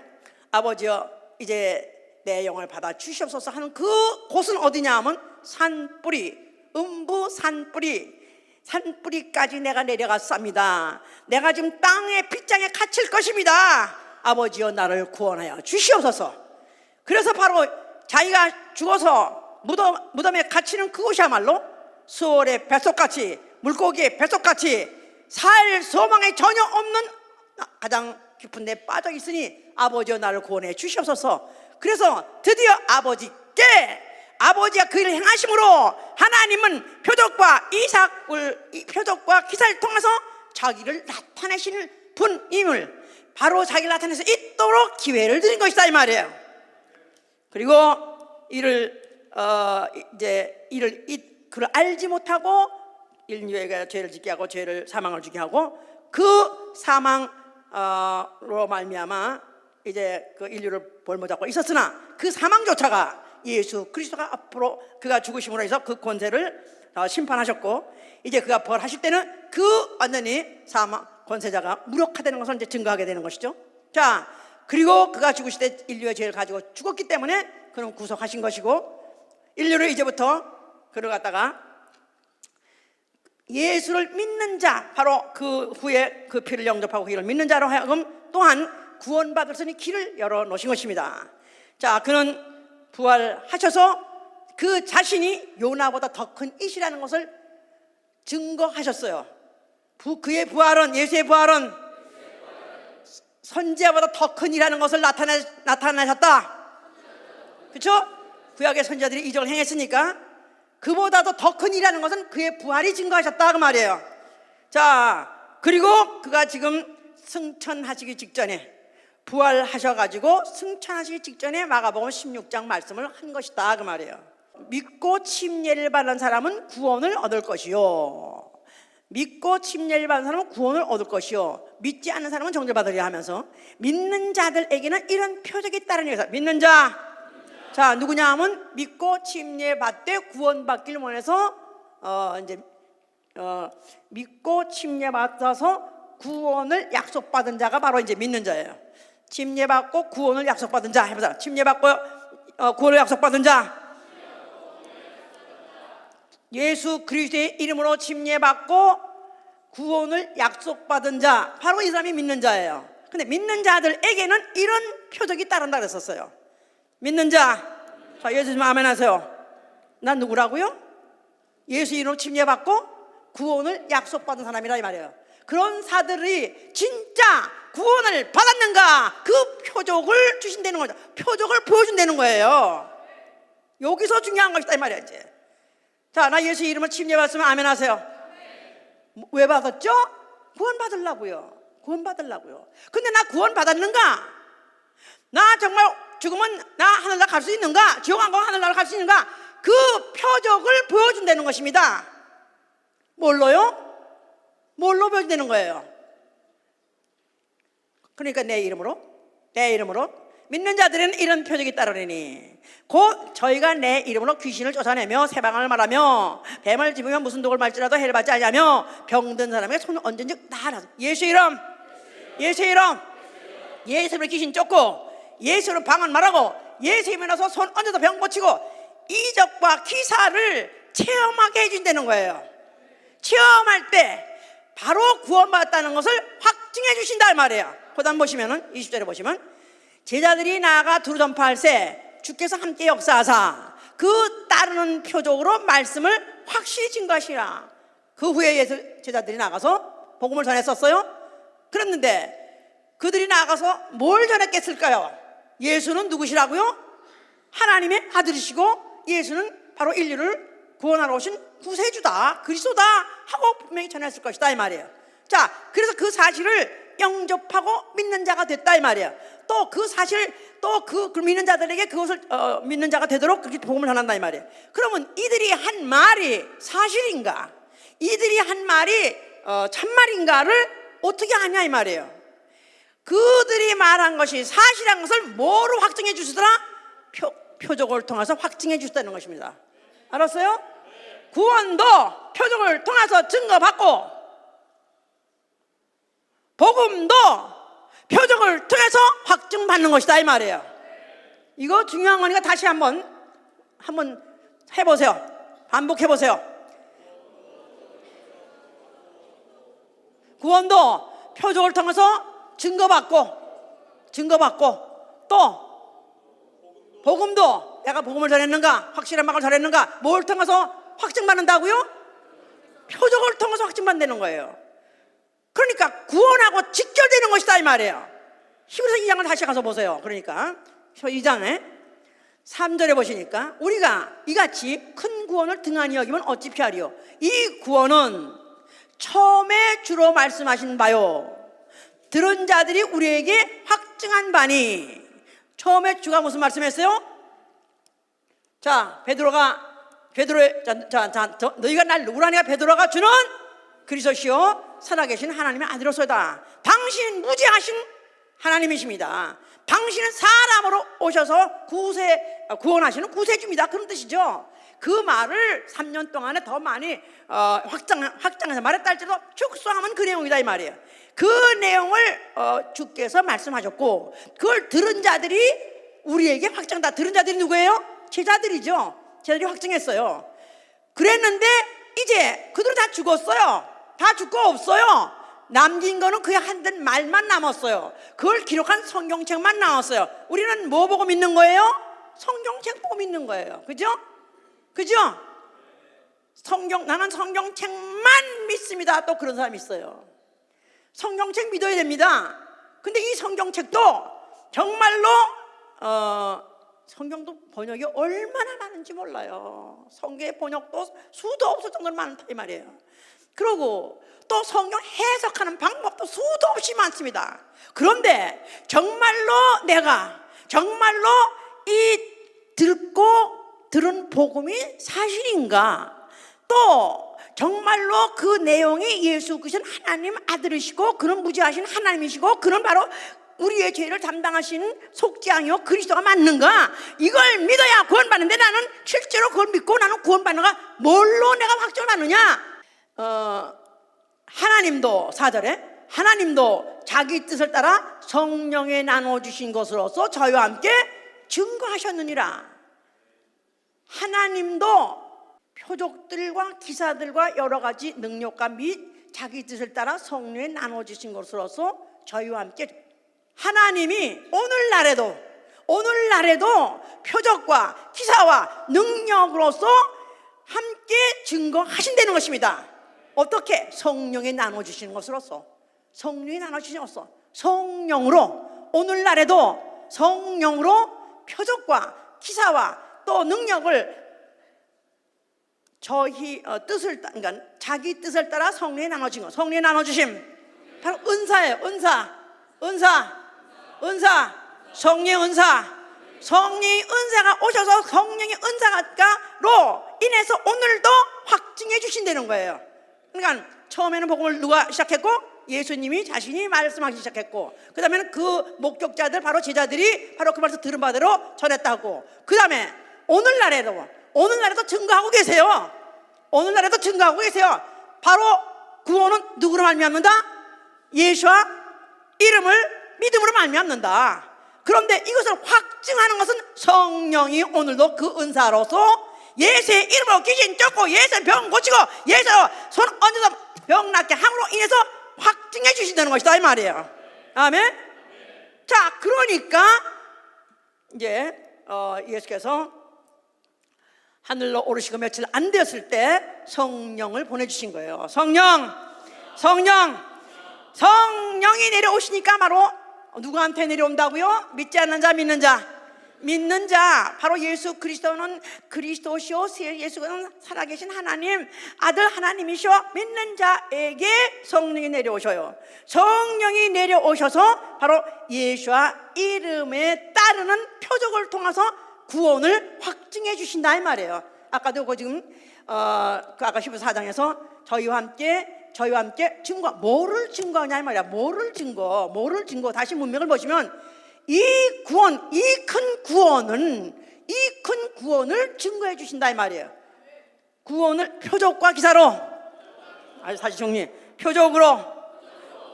아버지여 이제 내 영을 받아 주시옵소서 하는 그 곳은 어디냐 하면 산뿌리, 음부 산뿌리까지 내가 내려갔습니다. 내가 지금 땅의 빗장에 갇힐 것입니다. 아버지여 나를 구원하여 주시옵소서. 그래서 바로 자기가 죽어서 무덤에 갇히는 그곳이야말로 수월의 뱃속같이, 물고기의 뱃속같이 살 소망이 전혀 없는 가장 깊은 데 빠져 있으니 아버지여 나를 구원해 주시옵소서. 그래서 드디어 아버지가 그 일을 행하심으로 하나님은 표적과 기사를 통해서 자기를 나타내시는 분임을 바로 자기를 나타내서 있도록 기회를 드린 것이다 이 말이에요. 그리고 그를 알지 못하고 인류에게 죄를 짓게 하고 사망을 주게 하고 그 사망으로 말미암아 이제 그 인류를 볼모잡고 있었으나 그 사망조차가 예수 그리스도가 앞으로 그가 죽으심으로 해서 그 권세를 심판하셨고 이제 그가 벌하실 때는 그 완전히 사망 권세자가 무력화되는 것을 이제 증거하게 되는 것이죠. 자, 그리고 그가 죽으실 때 인류의 죄를 가지고 죽었기 때문에 그는 구속하신 것이고 인류를 이제부터 그를 갖다가 예수를 믿는 자, 바로 그 후에 그 피를 영접하고 그를 믿는 자로 하여금 또한 구원받을 수 있는 길을 열어놓으신 것입니다. 자, 그는 부활하셔서 그 자신이 요나보다 더 큰 이시라는 것을 증거하셨어요. 그의 부활은, 예수의 부활은 선지자보다 더 큰 이라는 것을 나타내셨다. 그렇죠? 구약의 선지자들이 이적을 행했으니까 그보다도 더 큰 일이라는 것은 그의 부활이 증거하셨다 그 말이에요. 자, 그리고 그가 지금 승천하시기 직전에 부활하셔가지고 승천하시기 직전에 마가복음 16장 말씀을 한 것이다 그 말이에요. 믿고 침례를 받는 사람은 구원을 얻을 것이요, 믿고 침례를 받는 사람은 구원을 얻을 것이요, 믿지 않는 사람은 정죄받으리라 하면서 믿는 자들에게는 이런 표적이 있다는 얘기죠. 믿는 자, 누구냐 하면 믿고 침례 받되 구원받기를 원해서 믿고 침례 받아서 구원을 약속받은 자가 바로 이제 믿는 자예요. 침례 받고 구원을 약속받은 자 해보자. 침례 받고 구원을 약속받은 자. 예수 그리스도의 이름으로 침례 받고 구원을 약속받은 자, 바로 이 사람이 믿는 자예요. 근데 믿는 자들에게는 이런 표적이 따른다 그랬었어요. 믿는 자, 자, 예수 좀 아멘 하세요. 난 누구라고요? 예수 이름으로 침례받고 구원을 약속받은 사람이라 이 말이에요. 그런 사들이 진짜 구원을 받았는가, 그 표적을 주신다는 거죠. 표적을 보여준다는 거예요. 여기서 중요한 것이다 이 말이야 이제. 자, 나 예수 이름으로 침례받았으면 아멘 하세요. 왜 받았죠? 구원 받으려고요. 구원 받으려고요. 근데 나 구원 받았는가? 나 정말 죽으면 나 하늘나라 갈 수 있는가? 지옥 안 가면 하늘나라 갈 수 있는가? 그 표적을 보여준다는 것입니다. 뭘로요? 뭘로 보여준다는 거예요? 그러니까 내 이름으로 믿는 자들은 이런 표적이 따르리니 곧 저희가 내 이름으로 귀신을 쫓아내며 새방을 말하며 뱀을 집으며 무슨 독을 말지라도 해를 받지 아니하며 병든 사람에게 손을 얹은 즉 나아라. 예수 이름 귀신 쫓고 예수 이름 방언 말하고 예수 이름에 나서 손 얹어서 병 고치고 이적과 기사를 체험하게 해준다는 거예요. 체험할 때 바로 구원받았다는 것을 확증해 주신다 말이에요. 그 다음 보시면은 20절에 보시면 제자들이 나아가 두루 전파할세 주께서 함께 역사하사 그 따르는 표적으로 말씀을 확실히 증거하시라. 그 후에 제자들이 나가서 복음을 전했었어요. 그랬는데 그들이 나가서 뭘 전했겠을까요? 예수는 누구시라고요? 하나님의 아들이시고 예수는 바로 인류를 구원하러 오신 구세주다, 그리스도다 하고 분명히 전했을 것이다 이 말이에요. 자, 그래서 그 사실을 영접하고 믿는 자가 됐다 이 말이에요. 또 그 사실, 또 그 믿는 자들에게 그것을 믿는 자가 되도록 그렇게 복음을 전한다 이 말이에요. 그러면 이들이 한 말이 사실인가, 이들이 한 말이 참말인가를 어떻게 하냐 이 말이에요. 그들이 말한 것이 사실한 것을 뭐로 확증해 주시더라? 표적을 통해서 확증해 주셨다는 것입니다. 알았어요? 구원도 표적을 통해서 증거받고 복음도 표적을 통해서 확증받는 것이다 이 말이에요. 이거 중요한 거니까 다시 한번 해보세요. 반복해보세요. 구원도 표적을 통해서 증거받고 또 복음도 내가 복음을 전했는가, 확실한 말을 전했는가, 뭘 통해서 확증받는다고요? 표적을 통해서 확증받는 거예요. 그러니까 구원하고 직결되는 것이다 이 말이에요. 히브리서 2장을 다시 가서 보세요. 그러니까 2장에 3절에 보시니까 우리가 이같이 큰 구원을 등한히 여기면 어찌 피하리요? 이 구원은 처음에 주로 말씀하신 바요 들은 자들이 우리에게 확증한 바니. 처음에 주가 무슨 말씀했어요? 자, 너희가 날 누구라 하니까 베드로가 주는 그리스도시요 살아계신 하나님의 아들로소이다. 당신 무지하신 하나님이십니다. 당신은 사람으로 오셔서 구원하시는 구세주입니다. 그런 뜻이죠. 그 말을 3년 동안에 더 많이 확장해서 말했다 할지라도 축소하면 그 내용이다 이 말이에요. 그 내용을 주께서 말씀하셨고, 그걸 들은 자들이 우리에게 확장다. 들은 자들이 누구예요? 제자들이죠. 제자들이 확증했어요. 그랬는데 이제 그들은 다 죽었어요. 다 죽고 없어요. 남긴 거는 그의 한된 말만 남았어요. 그걸 기록한 성경책만 남았어요. 우리는 뭐 보고 믿는 거예요? 성경책 보고 믿는 거예요. 그죠? 나는 성경책만 믿습니다. 또 그런 사람이 있어요. 성경책 믿어야 됩니다. 근데 이 성경책도 정말로 성경도 번역이 얼마나 많은지 몰라요. 성경의 번역도 수도 없을 정도로 많다 이 말이에요. 그리고 또 성경 해석하는 방법도 수도 없이 많습니다. 그런데 정말로 내가 정말로 이 들은 복음이 사실인가? 또 정말로 그 내용이 예수 그리스도 하나님 아들이시고 그는 무지하신 하나님이시고 그는 바로 우리의 죄를 담당하신 속죄양이요 그리스도가 맞는가? 이걸 믿어야 구원받는데 나는 실제로 그걸 믿고 나는 구원받는가? 뭘로 내가 확정을 받느냐? 하나님도 4절에 하나님도 자기 뜻을 따라 성령에 나눠주신 것으로서 저희와 함께 증거하셨느니라. 하나님도 표적들과 기사들과 여러 가지 능력과 및 자기 뜻을 따라 성령에 나눠주신 것으로서 저희와 함께, 하나님이 오늘날에도 표적과 기사와 능력으로서 함께 증거하신다는 것입니다. 어떻게? 성령에 나눠주시는 것으로서, 성령이 나눠주시는 것으로서 성령으로, 오늘날에도 성령으로 표적과 기사와 또 능력을 그러니까 자기 뜻을 따라 성령에 나눠주신 것. 성령에 나눠주심 바로 은사예요. 은사, 성령의 은사. 성령의 은사가 오셔서 성령의 은사가로 인해서 오늘도 확증해 주신다는 거예요. 그러니까 처음에는 복음을 누가 시작했고? 예수님이 자신이 말씀하기 시작했고, 그 다음에는 그 목격자들 바로 제자들이 바로 그 말씀 들은 바대로 전했다고. 그 다음에 오늘날에도 증거하고 계세요. 오늘날에도 증거하고 계세요. 바로 구원은 누구로 말미암는다? 예수와 이름을 믿음으로 말미암는다. 그런데 이것을 확증하는 것은 성령이 오늘도 그 은사로서 예수의 이름으로 귀신 쫓고 예수의 병 고치고 예수로 손 얹어서 병 낫게 함으로 인해서 확증해 주신다는 것이다 이 말이에요. 아멘. 자, 그러니까 이제 예수께서 하늘로 오르시고 며칠 안 되었을 때 성령을 보내주신 거예요. 성령이 내려오시니까 바로 누구한테 내려온다고요? 믿지 않는 자, 믿는 자, 바로 예수 그리스도는 그리스도시오, 예수는 살아계신 하나님 아들 하나님이시오. 믿는 자에게 성령이 내려오셔요. 성령이 내려오셔서 바로 예수와 이름에 따르는 표적을 통해서 구원을 확증해 주신다 이 말이에요. 아까도 지금 아까 14장에서 저희와 함께 증거, 뭐를 증거하냐 이 말이야. 뭐를 증거 다시 문맥을 보시면 이 큰 구원을 증거해 주신다 이 말이에요. 구원을 표적과 기사로, 아주 다시 정리, 표적으로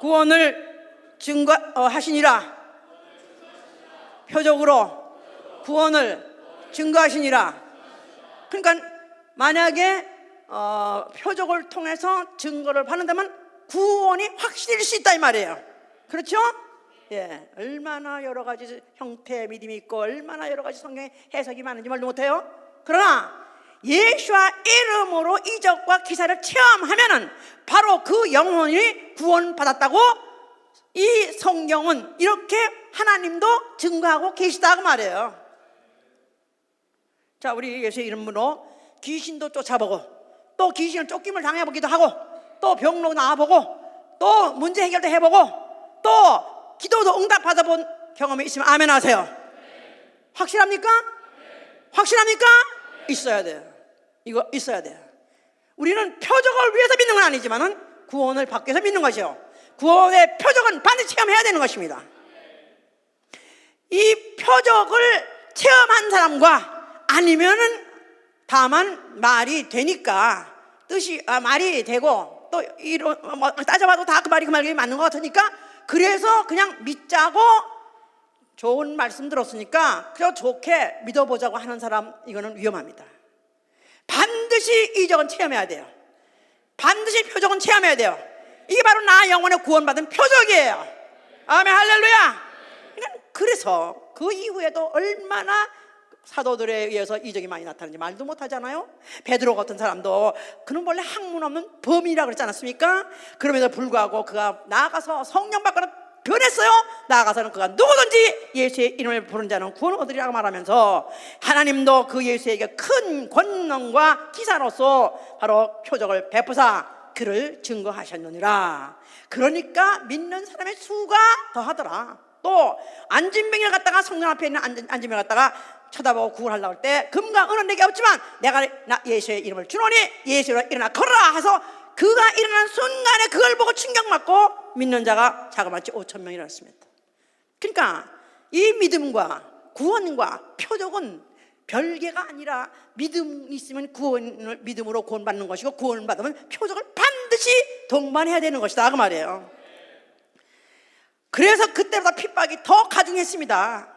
구원을 증거하시니라. 표적으로 구원을 증거하시니라. 그러니까 만약에 표적을 통해서 증거를 받는다면 구원이 확실할 수 있다 이 말이에요. 그렇죠? 예, 얼마나 여러 가지 형태의 믿음이 있고 얼마나 여러 가지 성경의 해석이 많은지 말도 못해요. 그러나 예수와 이름으로 이적과 기사를 체험하면은 바로 그 영혼이 구원받았다고 이 성경은 이렇게 하나님도 증거하고 계시다고 말해요. 자, 우리 예수의 이름으로 귀신도 쫓아보고 또 귀신을 쫓김을 당해보기도 하고 또 병로 나와보고 또 문제 해결도 해보고 또 기도도 응답 받아본 경험이 있으면 아멘 하세요. 확실합니까? 확실합니까? 있어야 돼요. 이거 있어야 돼요. 우리는 표적을 위해서 믿는 건 아니지만은 구원을 받기 위해서 믿는 것이요, 구원의 표적은 반드시 체험해야 되는 것입니다. 이 표적을 체험한 사람과 아니면은 다만 말이 되니까 뜻이 말이 되고 또 이런 뭐 따져봐도 다 그 말이 그 말이 맞는 것 같으니까 그래서 그냥 믿자고 좋은 말씀 들었으니까 그냥 좋게 믿어보자고 하는 사람, 이거는 위험합니다. 반드시 이적은 체험해야 돼요. 반드시 표적은 체험해야 돼요. 이게 바로 나 영혼의 구원받은 표적이에요. 아멘 할렐루야. 그래서 그 이후에도 얼마나 사도들에 의해서 이적이 많이 나타나는지 말도 못하잖아요. 베드로 같은 사람도 그는 원래 학문 없는 범인이라고 그랬지 않았습니까? 그럼에도 불구하고 그가 나아가서 성령 받고는 변했어요. 나아가서는 그가 누구든지 예수의 이름을 부른 자는 구원을 얻으리라고 말하면서 하나님도 그 예수에게 큰 권능과 기사로서 바로 표적을 베푸사 그를 증거하셨느니라. 그러니까 믿는 사람의 수가 더하더라. 또 안진병을 갖다가 성령 앞에 있는 안진병을 갖다가 쳐다보고 구원하려고 할 때 금과 은은 내게 없지만 내가 예수의 이름을 주노니 예수로 일어나 걸어라 해서 그가 일어난 순간에 그걸 보고 충격받고 믿는 자가 자그마치 5,000명이 일어났습니다. 그러니까 이 믿음과 구원과 표적은 별개가 아니라 믿음이 있으면 구원을 믿음으로 구원받는 것이고 구원을 받으면 표적을 반드시 동반해야 되는 것이다 그 말이에요. 그래서 그때보다 핍박이 더 가중했습니다.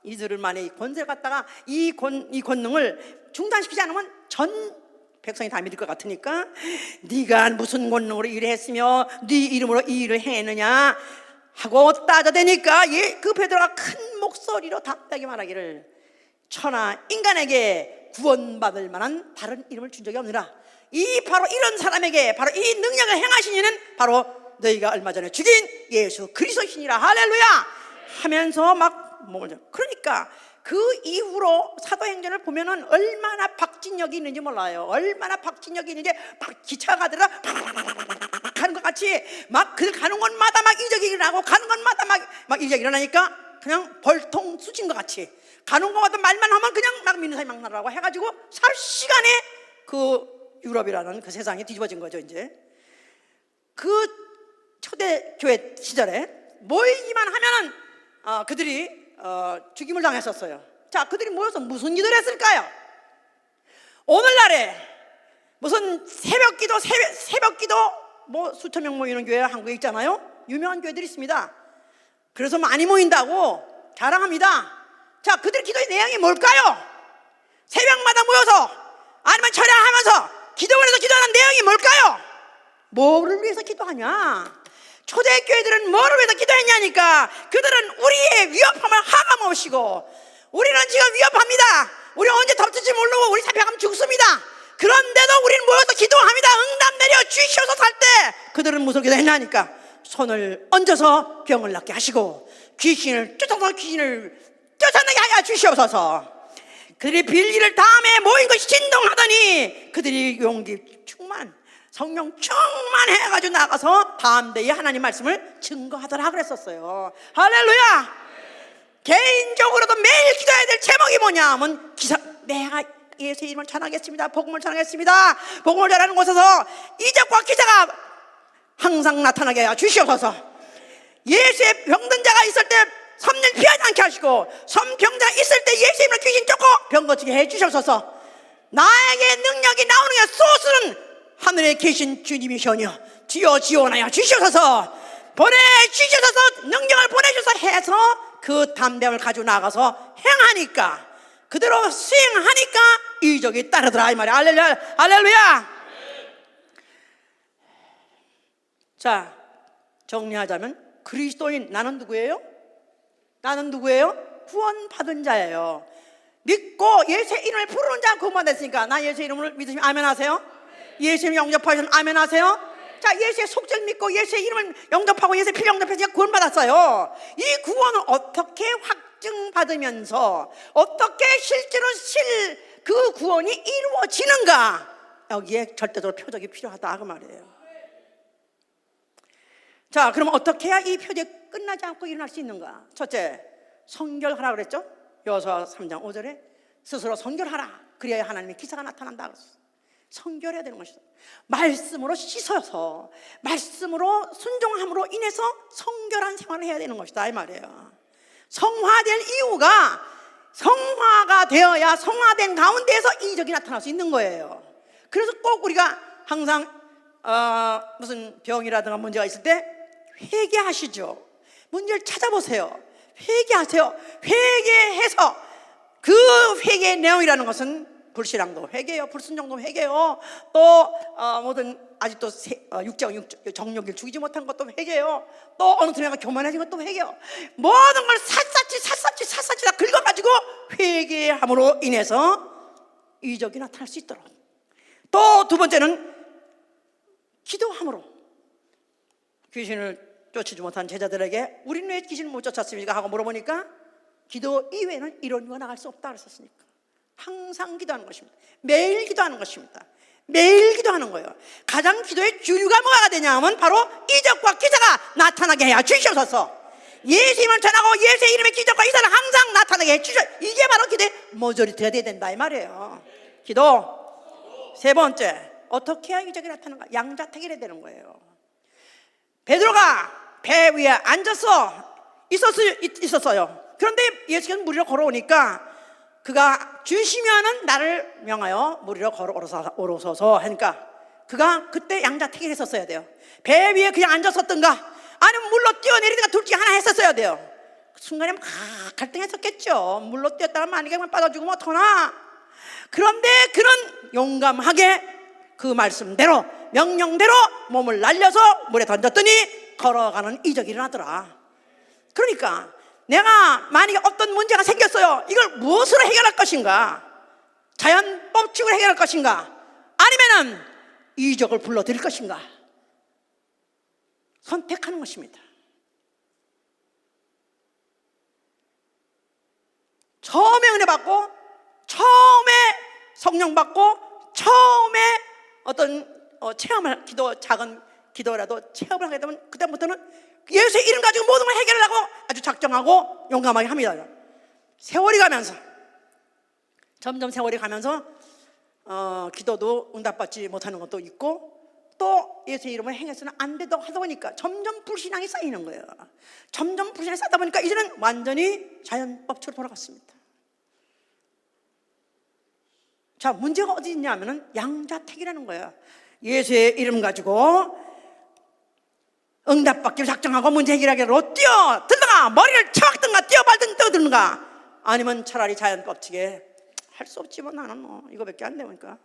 이들을 만에 권세를 갖다가 이 권능을 중단시키지 않으면 전 백성이 다 믿을 것 같으니까 네가 무슨 권능으로 일을 했으며 네 이름으로 이 일을 했느냐 하고 따져대니까 그 베드로가 큰 목소리로 답답하게 말하기를 천하 인간에게 구원받을 만한 다른 이름을 준 적이 없느라 바로 이런 사람에게 바로 이 능력을 행하신 이는 바로 너희가 얼마 전에 죽인 예수 그리스도시니라 할렐루야 하면서 막 그러니까 그 이후로 사도행전을 보면은 얼마나 박진력이 있는지 몰라요. 얼마나 박진력이 있는지 막 기차가 들어 가는 것 같이 막 그 가는 곳마다 막 이적이 일어나고 가는 곳마다 막 이적이 일어나니까 그냥 벌통 쑤신 것 같이 가는 곳마다 말만 하면 그냥 막 믿는 사람이 막 나라고 해가지고 40시간에 그 유럽이라는 그 세상이 뒤집어진 거죠. 이제 그 초대교회 시절에 모이기만 하면은 그들이 죽임을 당했었어요. 자, 그들이 모여서 무슨 기도를 했을까요? 오늘날에 무슨 새벽기도 뭐 수천 명 모이는 교회 한국에 있잖아요. 유명한 교회들이 있습니다. 그래서 많이 모인다고 자랑합니다. 자, 그들 기도의 내용이 뭘까요? 새벽마다 모여서 아니면 철야하면서 기도원에서 기도하는 내용이 뭘까요? 뭐를 위해서 기도하냐? 초대교회들은 뭐를 위해서 기도했냐니까 그들은 우리의 위협함을 하감없이고 우리는 지금 위협합니다. 우리 언제 덮칠지 모르고 우리 잡혀가면 죽습니다. 그런데도 우리는 모여서 기도합니다. 응답 내려 주시옵소서 할 때 그들은 무슨 기도했냐니까 손을 얹어서 병을 낫게 하시고 귀신을 쫓아내게 하여 주시옵소서. 그들이 빌기를 다음에 모인 것이 진동하더니 그들이 용기 충만 성령 충만해가지고 나가서 다음 대에 하나님 말씀을 증거하더라 그랬었어요. 할렐루야. 개인적으로도 매일 기도해야 될 제목이 뭐냐 하면 내가 예수의 이름을 전하겠습니다. 복음을 전하겠습니다. 복음을 전하는 곳에서 이적과 기사가 항상 나타나게 하여 주시옵소서. 예수의 병든 자가 있을 때 섬을 피하지 않게 하시고 섬병자가 있을 때 예수의 이름으로 귀신 쫓고 병 고치게 해 주시옵소서. 나에게 능력이 나오는 게 소스는 하늘에 계신 주님이시오니 주여 지원하여 주시옵소서. 보내주셔서 능력을 보내주셔서 해서 그 담대함을 가지고 나가서 행하니까 그대로 수행하니까 이적이 따르더라 이 말이야. 할렐루야. 할렐루야. 자, 정리하자면 그리스도인 나는 누구예요? 나는 누구예요? 구원받은 자예요. 믿고 예수의 이름을 부르는 자 구원받았으니까 나 예수의 이름을 믿으시면 아멘 하세요. 예수님 영접하시면 아멘 하세요. 자, 예수의 속죄를 믿고 예수의 이름을 영접하고 예수의 피를 영접해서 구원받았어요. 이 구원을 어떻게 확증받으면서 어떻게 실제로 그 구원이 이루어지는가, 여기에 절대적으로 표적이 필요하다 그 말이에요. 자, 그러면 어떻게 해야 이 표적이 끝나지 않고 일어날 수 있는가? 첫째, 성결하라 그랬죠? 여호수아 3장 5절에 스스로 성결하라. 그래야 하나님의 기사가 나타난다 그랬어. 성결해야 되는 것이다. 말씀으로 씻어서 말씀으로 순종함으로 인해서 성결한 생활을 해야 되는 것이다 이 말이에요. 성화될 이유가 성화가 되어야 성화된 가운데에서 이적이 나타날 수 있는 거예요. 그래서 꼭 우리가 항상 무슨 병이라든가 문제가 있을 때 회개하시죠. 문제를 찾아보세요. 회개하세요. 회개해서 그 회개의 내용이라는 것은 불신앙도 회개요, 불순종도 회개요, 또 모든 아직도 정욕을 죽이지 못한 것도 회개요, 또 어느 틈에가 교만해진 것도 회개요. 모든 걸 샅샅이 다 긁어가지고 회개함으로 인해서 이적이 나타날 수 있도록. 또 두 번째는 기도함으로. 귀신을 쫓지 못한 제자들에게 우리는 왜 귀신을 못 쫓았습니까? 하고 물어보니까 기도 이외에는 이런 거 나갈 수 없다 그랬었으니까 항상 기도하는 것입니다. 매일 기도하는 것입니다. 매일 기도하는 거예요. 가장 기도의 주류가 뭐가 되냐 하면 바로 이적과 기사가 나타나게 해야 주시옵소서. 예수 이름을 전하고 예수의 이름의 기적과 기사를 항상 나타나게 해 주시옵소서. 이게 바로 기도의 모조리티가 돼야 된다 이 말이에요. 기도. 세 번째, 어떻게 해야 이적이 나타나는가? 양자택일해야 되는 거예요. 베드로가 배 위에 앉아서 있었어요. 그런데 예수께서 물 위로 걸어오니까 그가 주시면은 나를 명하여 물 위로 걸어오소서 하니까 그가 그때 양자택일 했었어야 돼요. 배 위에 그냥 앉았었던가 아니면 물로 뛰어내리든가 둘 중에 하나 했었어야 돼요. 그 순간에 막 갈등했었겠죠. 물로 뛰었다가 만약에 빠져주고 뭐 어떡하나. 그런데 그는 용감하게 그 말씀대로 명령대로 몸을 날려서 물에 던졌더니 걸어가는 이적이 일어나더라. 그러니까 내가 만약에 어떤 문제가 생겼어요. 이걸 무엇으로 해결할 것인가? 자연 법칙으로 해결할 것인가? 아니면은 이적을 불러들일 것인가? 선택하는 것입니다. 처음에 은혜 받고 처음에 성령 받고 처음에 어떤 체험을 작은 기도라도 체험을 하게 되면 그다음부터는 예수의 이름 가지고 모든 걸 해결하려고 아주 작정하고 용감하게 합니다. 세월이 가면서 점점 세월이 가면서 기도도 응답받지 못하는 것도 있고 또 예수의 이름을 행해서는 안 되도 하다 보니까 점점 불신앙이 쌓이는 거예요. 점점 불신앙이 쌓다 보니까 이제는 완전히 자연법칙으로 돌아갔습니다. 자, 문제가 어디 있냐면은 양자택이라는 거예요. 예수의 이름 가지고 응답받기를 작정하고 문제 해결하기로 뛰어들든가 머리를 쳐박든가 뛰어발든 떠들든가 아니면 차라리 자연법칙에 할 수 없지 뭐 나는 뭐 이거밖에 안 되니까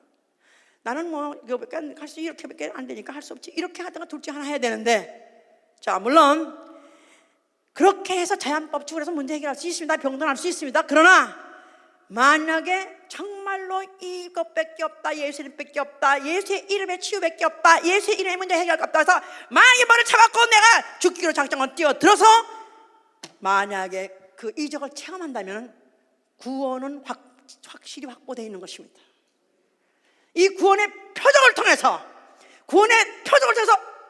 나는 뭐 이거밖에 안 할 수 이렇게밖에 안 되니까 할 수 없지 이렇게 하든가 둘 중에 하나 해야 되는데 자 물론 그렇게 해서 자연법칙으로 해서 문제 해결할 수 있습니다. 병도 날 수 있습니다. 그러나 만약에 정말로 이것밖에 없다 예수 이름밖에 없다 예수의 이름의 치유밖에 없다 예수의 이름의 문제 해결할 것 없다 해서 만약에 머리를 잡았고 내가 죽기로 작정을 뛰어들어서 만약에 그 이적을 체험한다면 구원은 확실히 확보되어 있는 것입니다. 이 구원의 표적을 통해서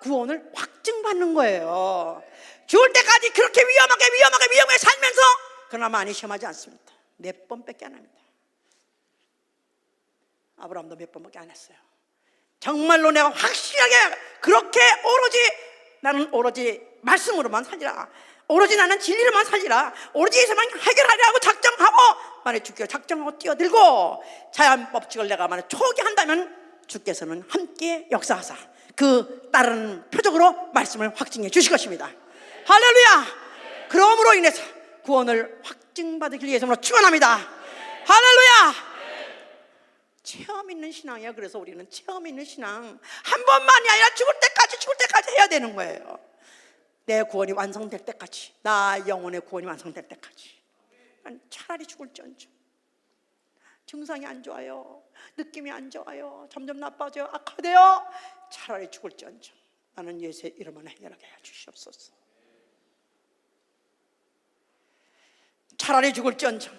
구원을 확증받는 거예요. 죽을 때까지 그렇게 위험하게 살면서 그러나 많이 시험하지 않습니다. 몇 번밖에 안 합니다. 아브라함도 몇 번밖에 안 했어요. 정말로 내가 확실하게 그렇게 나는 오로지 말씀으로만 살리라 오로지 나는 진리로만 살리라 오로지 예수만 해결하려고 작정하고 만약 죽기로 작정하고 뛰어들고 자연법칙을 내가 만약 초기한다면 주께서는 함께 역사하사 그 따르는 표적으로 말씀을 확증해 주실 것입니다. 할렐루야. 그러므로 인해서 구원을 확증받으길 위해서 축원합니다. 할렐루야. 체험 있는 신앙이야. 그래서 우리는 체험 있는 신앙 한 번만이 아니라 죽을 때까지 해야 되는 거예요. 내 구원이 완성될 때까지 나 영혼의 구원이 완성될 때까지 차라리 죽을지언정 증상이 안 좋아요 느낌이 안 좋아요 점점 나빠져요 악화돼요 차라리 죽을지언정 나는 예수의 이름만 해결하게 해 주시옵소서. 차라리 죽을지언정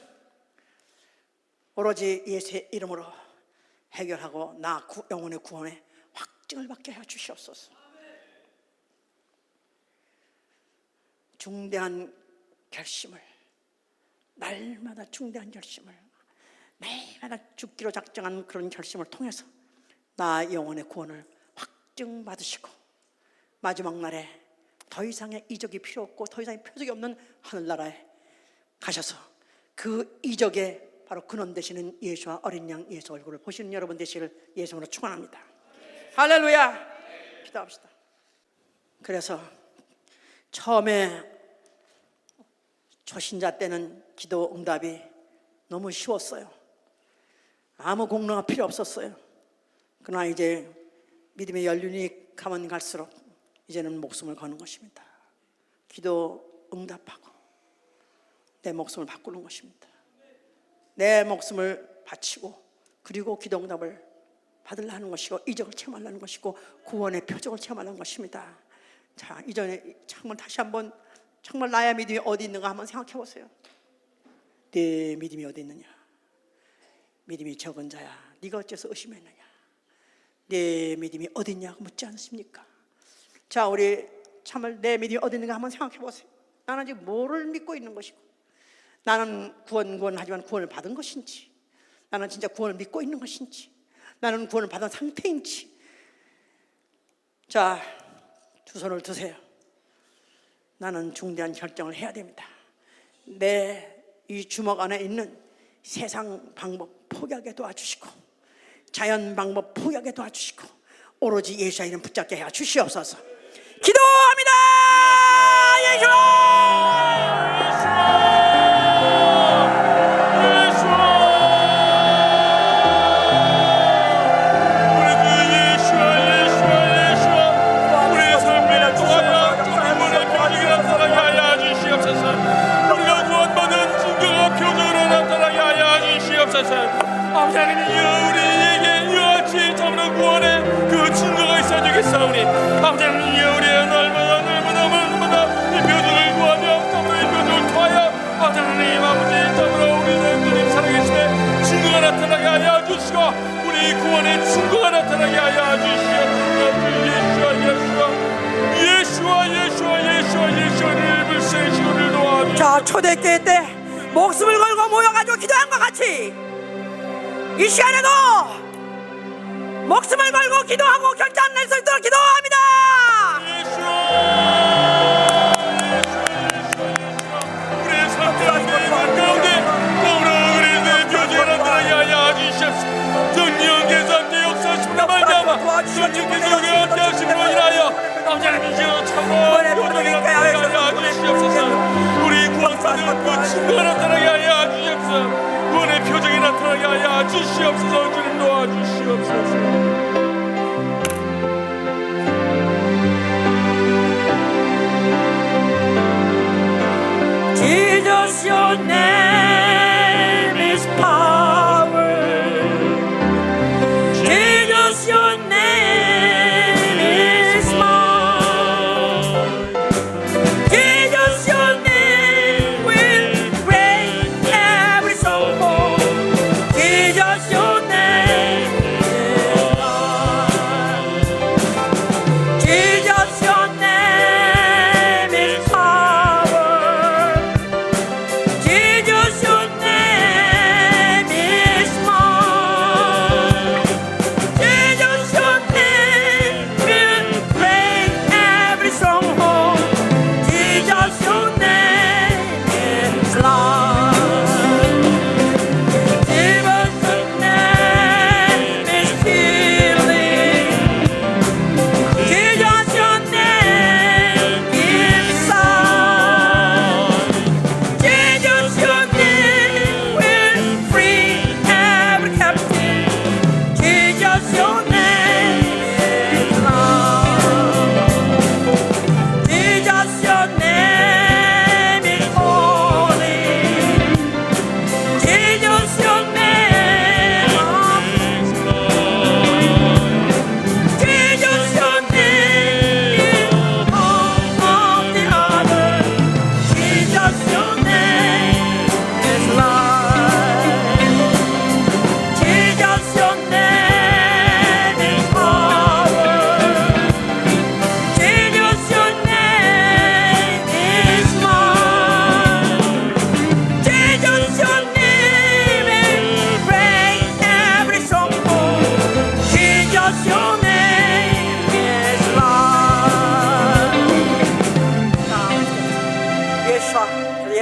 오로지 예수의 이름으로 해결하고 나 영혼의 구원에 확증을 받게 해 주시옵소서. 중대한 결심을, 날마다 중대한 결심을, 매일마다 죽기로 작정한 그런 결심을 통해서 나 영혼의 구원을 확증받으시고 마지막 날에 더 이상의 이적이 필요 없고 더 이상의 표적이 없는 하늘나라에 가셔서 그 이적의 바로 근원 되시는 예수와 어린 양 예수 얼굴을 보시는 여러분 되시기를 예수로 축원합니다. 할렐루야. 기도합시다. 그래서 처음에 초신자 때는 기도 응답이 너무 쉬웠어요. 아무 공로가 필요 없었어요. 그러나 이제 믿음의 연륜이 가면 갈수록 이제는 목숨을 거는 것입니다. 기도 응답하고 내 목숨을 바꾸는 것입니다. 내 목숨을 바치고 그리고 기도 응답을 받으려는 것이고 이적을 체험하려는 것이고 구원의 표적을 체험하려는 것입니다. 자, 이전에 정말 다시 한번 정말 나의 믿음이 어디 있는가 한번 생각해 보세요. 네 믿음이 어디 있느냐? 믿음이 적은 자야, 네가 어째서 의심했느냐? 네 믿음이 어디 있냐고 묻지 않습니까? 자, 우리 참을 내 믿음이 어디 있는가 한번 생각해 보세요. 나는 지금 뭐를 믿고 있는 것이고, 나는 구원하지만 구원을 받은 것인지, 나는 진짜 구원을 믿고 있는 것인지, 나는 구원을 받은 상태인지. 자, 두 손을 드세요. 나는 중대한 결정을 해야 됩니다. 내 이 주먹 안에 있는 세상 방법 포기하게 도와주시고 자연 방법 포기하게 도와주시고 오로지 예수의 이름 붙잡게 해 주시옵소서. 기도합니다. 아버지 하나님이여, 우리에게 이와 같이 참으로 구원의 그 증거가 있어야 되겠사오니 아버지 하나님이여, 우리의 날마다 이 표적을 구하며 참으로 이 표적을 통하여 아버지 하나님 아버지 참으로 우리는 주님 살아계시네 증거가 나타나게 하여 주시고 우리 구원의 증거가 나타나게 하여 주시옵소서. 예수와를 불쌍히시고 우리를 도와주시옵소서. 자, 초대교회 때 목숨을 걸고 모여가지고 기도한 것 같이 이 시간에도 목숨을 걸고 기도하고 결단 낼 수 있도록 기도합니다. 우리의 삶의 가운데 더불어 그리스도의 표적을 나타나게 하여 주시옵소서. 성령께서 함께 역사하심으로 말미암아 성령께서 우리와 함께 하심으로 인하여 아버지 하나님이여 참으로 표적이 나타나게 하여 주시옵소서. 우리 구원받은 그 증거가 나타나게 하여 주시옵소서. 구원의 표적이 나타나게 하여 주시옵소서. 주님 도와주시옵소서. Jesus, your name is power. Jesus, your name is might. Jesus, your name will break every soul. Jesus, your name is life. Jesus, your name is power. Jesus,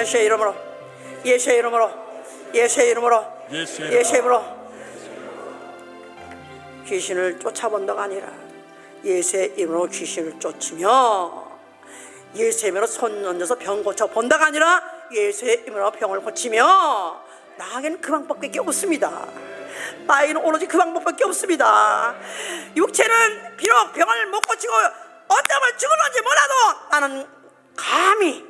예수의 이름으로, 예수의 이름으로, 예수의 이름으로, 예수의 이름으로 귀신을 쫓아본다가 아니라 예수의 이름으로 귀신을 쫓으며, 예수의 이름으로 손 얹어서 병 고쳐본다가 아니라 예수의 이름으로 병을 고치며, 나에게는 그 방법밖에 없습니다. 나에게는 오로지 그 방법밖에 없습니다. 육체는 비록 병을 못 고치고 어쩌면 죽을런지 몰라도 나는 감히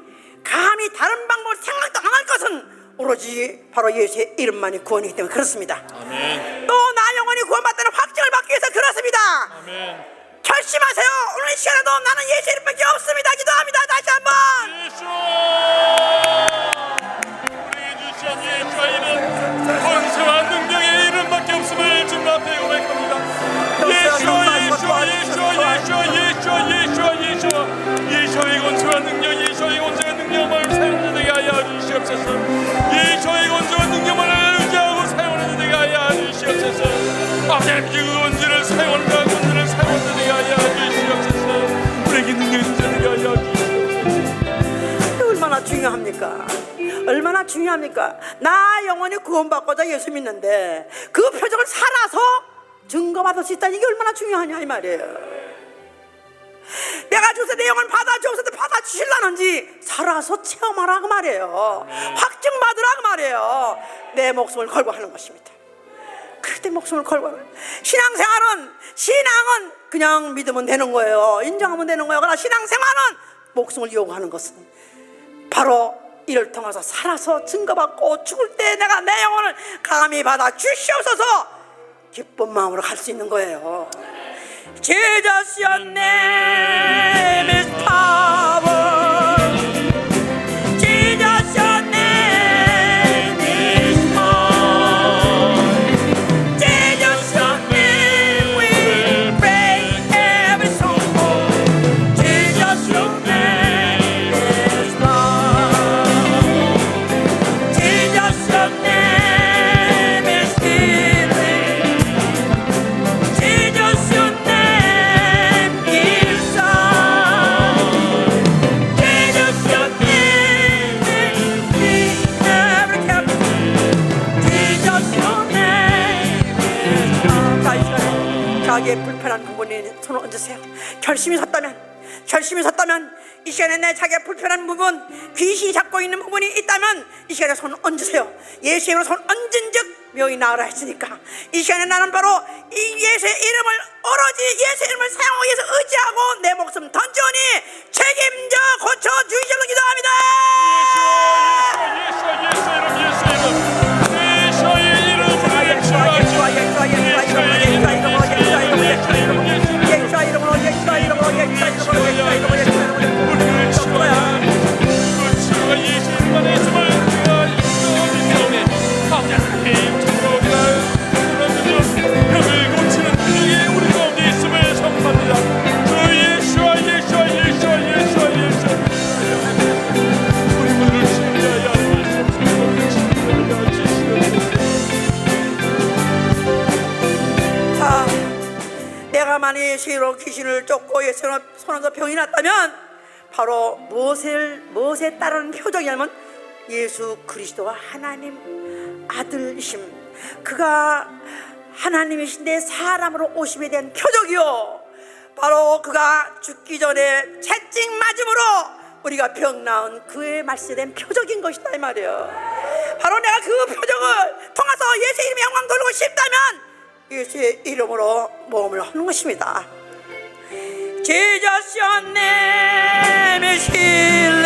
다른 방법을 생각도 안 할 것은 오로지 바로 예수의 이름만이 구원이기 때문에 그렇습니다. 아멘. 또 나 영혼이 구원받다는 확증을 받기 위해서 그렇습니다. 아멘. 결심하세요. 오늘 이 시간에도 나는 예수의 이름밖에 없습니다. 기도합니다. 다시 한번. 우리에게 주신 예수의 이름, 권세와 능력의 이름밖에 없음을 주님 앞에 고백합니다. 예수의 권세와 능력, 예수의 권세와 능력을 사용하게 하여 주시옵소서. 예수의 권세와 능력을 의지하고 사용하게 하여 주시옵소서. 아버지 그 권세를 사용하는 권세를 사용하게 하여 주시옵소서. 우리에게 능력을 주게 하여 주시옵소서. 얼마나 중요합니까? 얼마나 중요합니까? 나 영원히 구원받고자 예수 믿는데 그 표적을 살아서 증거받을 수 있다는 이게 얼마나 중요하냐 이 말이에요. 내가 주서 내 영혼 받아주옵소서. 받아주실라는지 살아서 체험하라 그 말이에요. 확증받으라 그 말이에요. 내 목숨을 걸고 하는 것입니다. 그때 목숨을 걸고 하는 거예요. 신앙은 그냥 믿으면 되는 거예요. 인정하면 되는 거예요. 그러나 신앙생활은 목숨을 요구하는 것은 바로 이를 통해서 살아서 증거받고 죽을 때 내가 내 영혼을 감히 받아 주시옵소서 기쁜 마음으로 갈 수 있는 거예요. Jesus your name is power. Jesus your name is mine. Jesus your name will break every stronghold. Jesus your name is love. Jesus your name is healing. Jesus your name is sound. Jesus your name is every captive. Jesus your name is love. 자, 이 시간에 자기의 불편한 부분에 손을 얹으세요. 결심이 섰다면 이 시간에 내 자기의 불편한 부분, 귀신이 잡고 있는 부분이 있다면 이 시간에 손 얹으세요. 예수의 이름으로 손 얹은 즉 명이 나으라 했으니까 이 시간에 나는 바로 이 예수의 이름을 오로지 예수의 이름을 사용하기 위해서 의지하고 내 목숨 던지오니 책임져 고쳐주시기를 기도합니다. 내가 만일 예수로 귀신을 쫓고 예수로 손에서 병이 났다면 바로 무엇에 따르는 표적이냐면 예수 그리스도가 하나님 아들이심, 그가 하나님이신데 사람으로 오심에 대한 표적이요, 바로 그가 죽기 전에 채찍 맞음으로 우리가 병 나은 그의 말세된 표적인 것이다 이 말이에요. 바로 내가 그 표적을 통해서 예수의 이름의 영광 돌리고 싶다면 예수의 이름으로 모험을 하는 것입니다. Jesus your name is healing.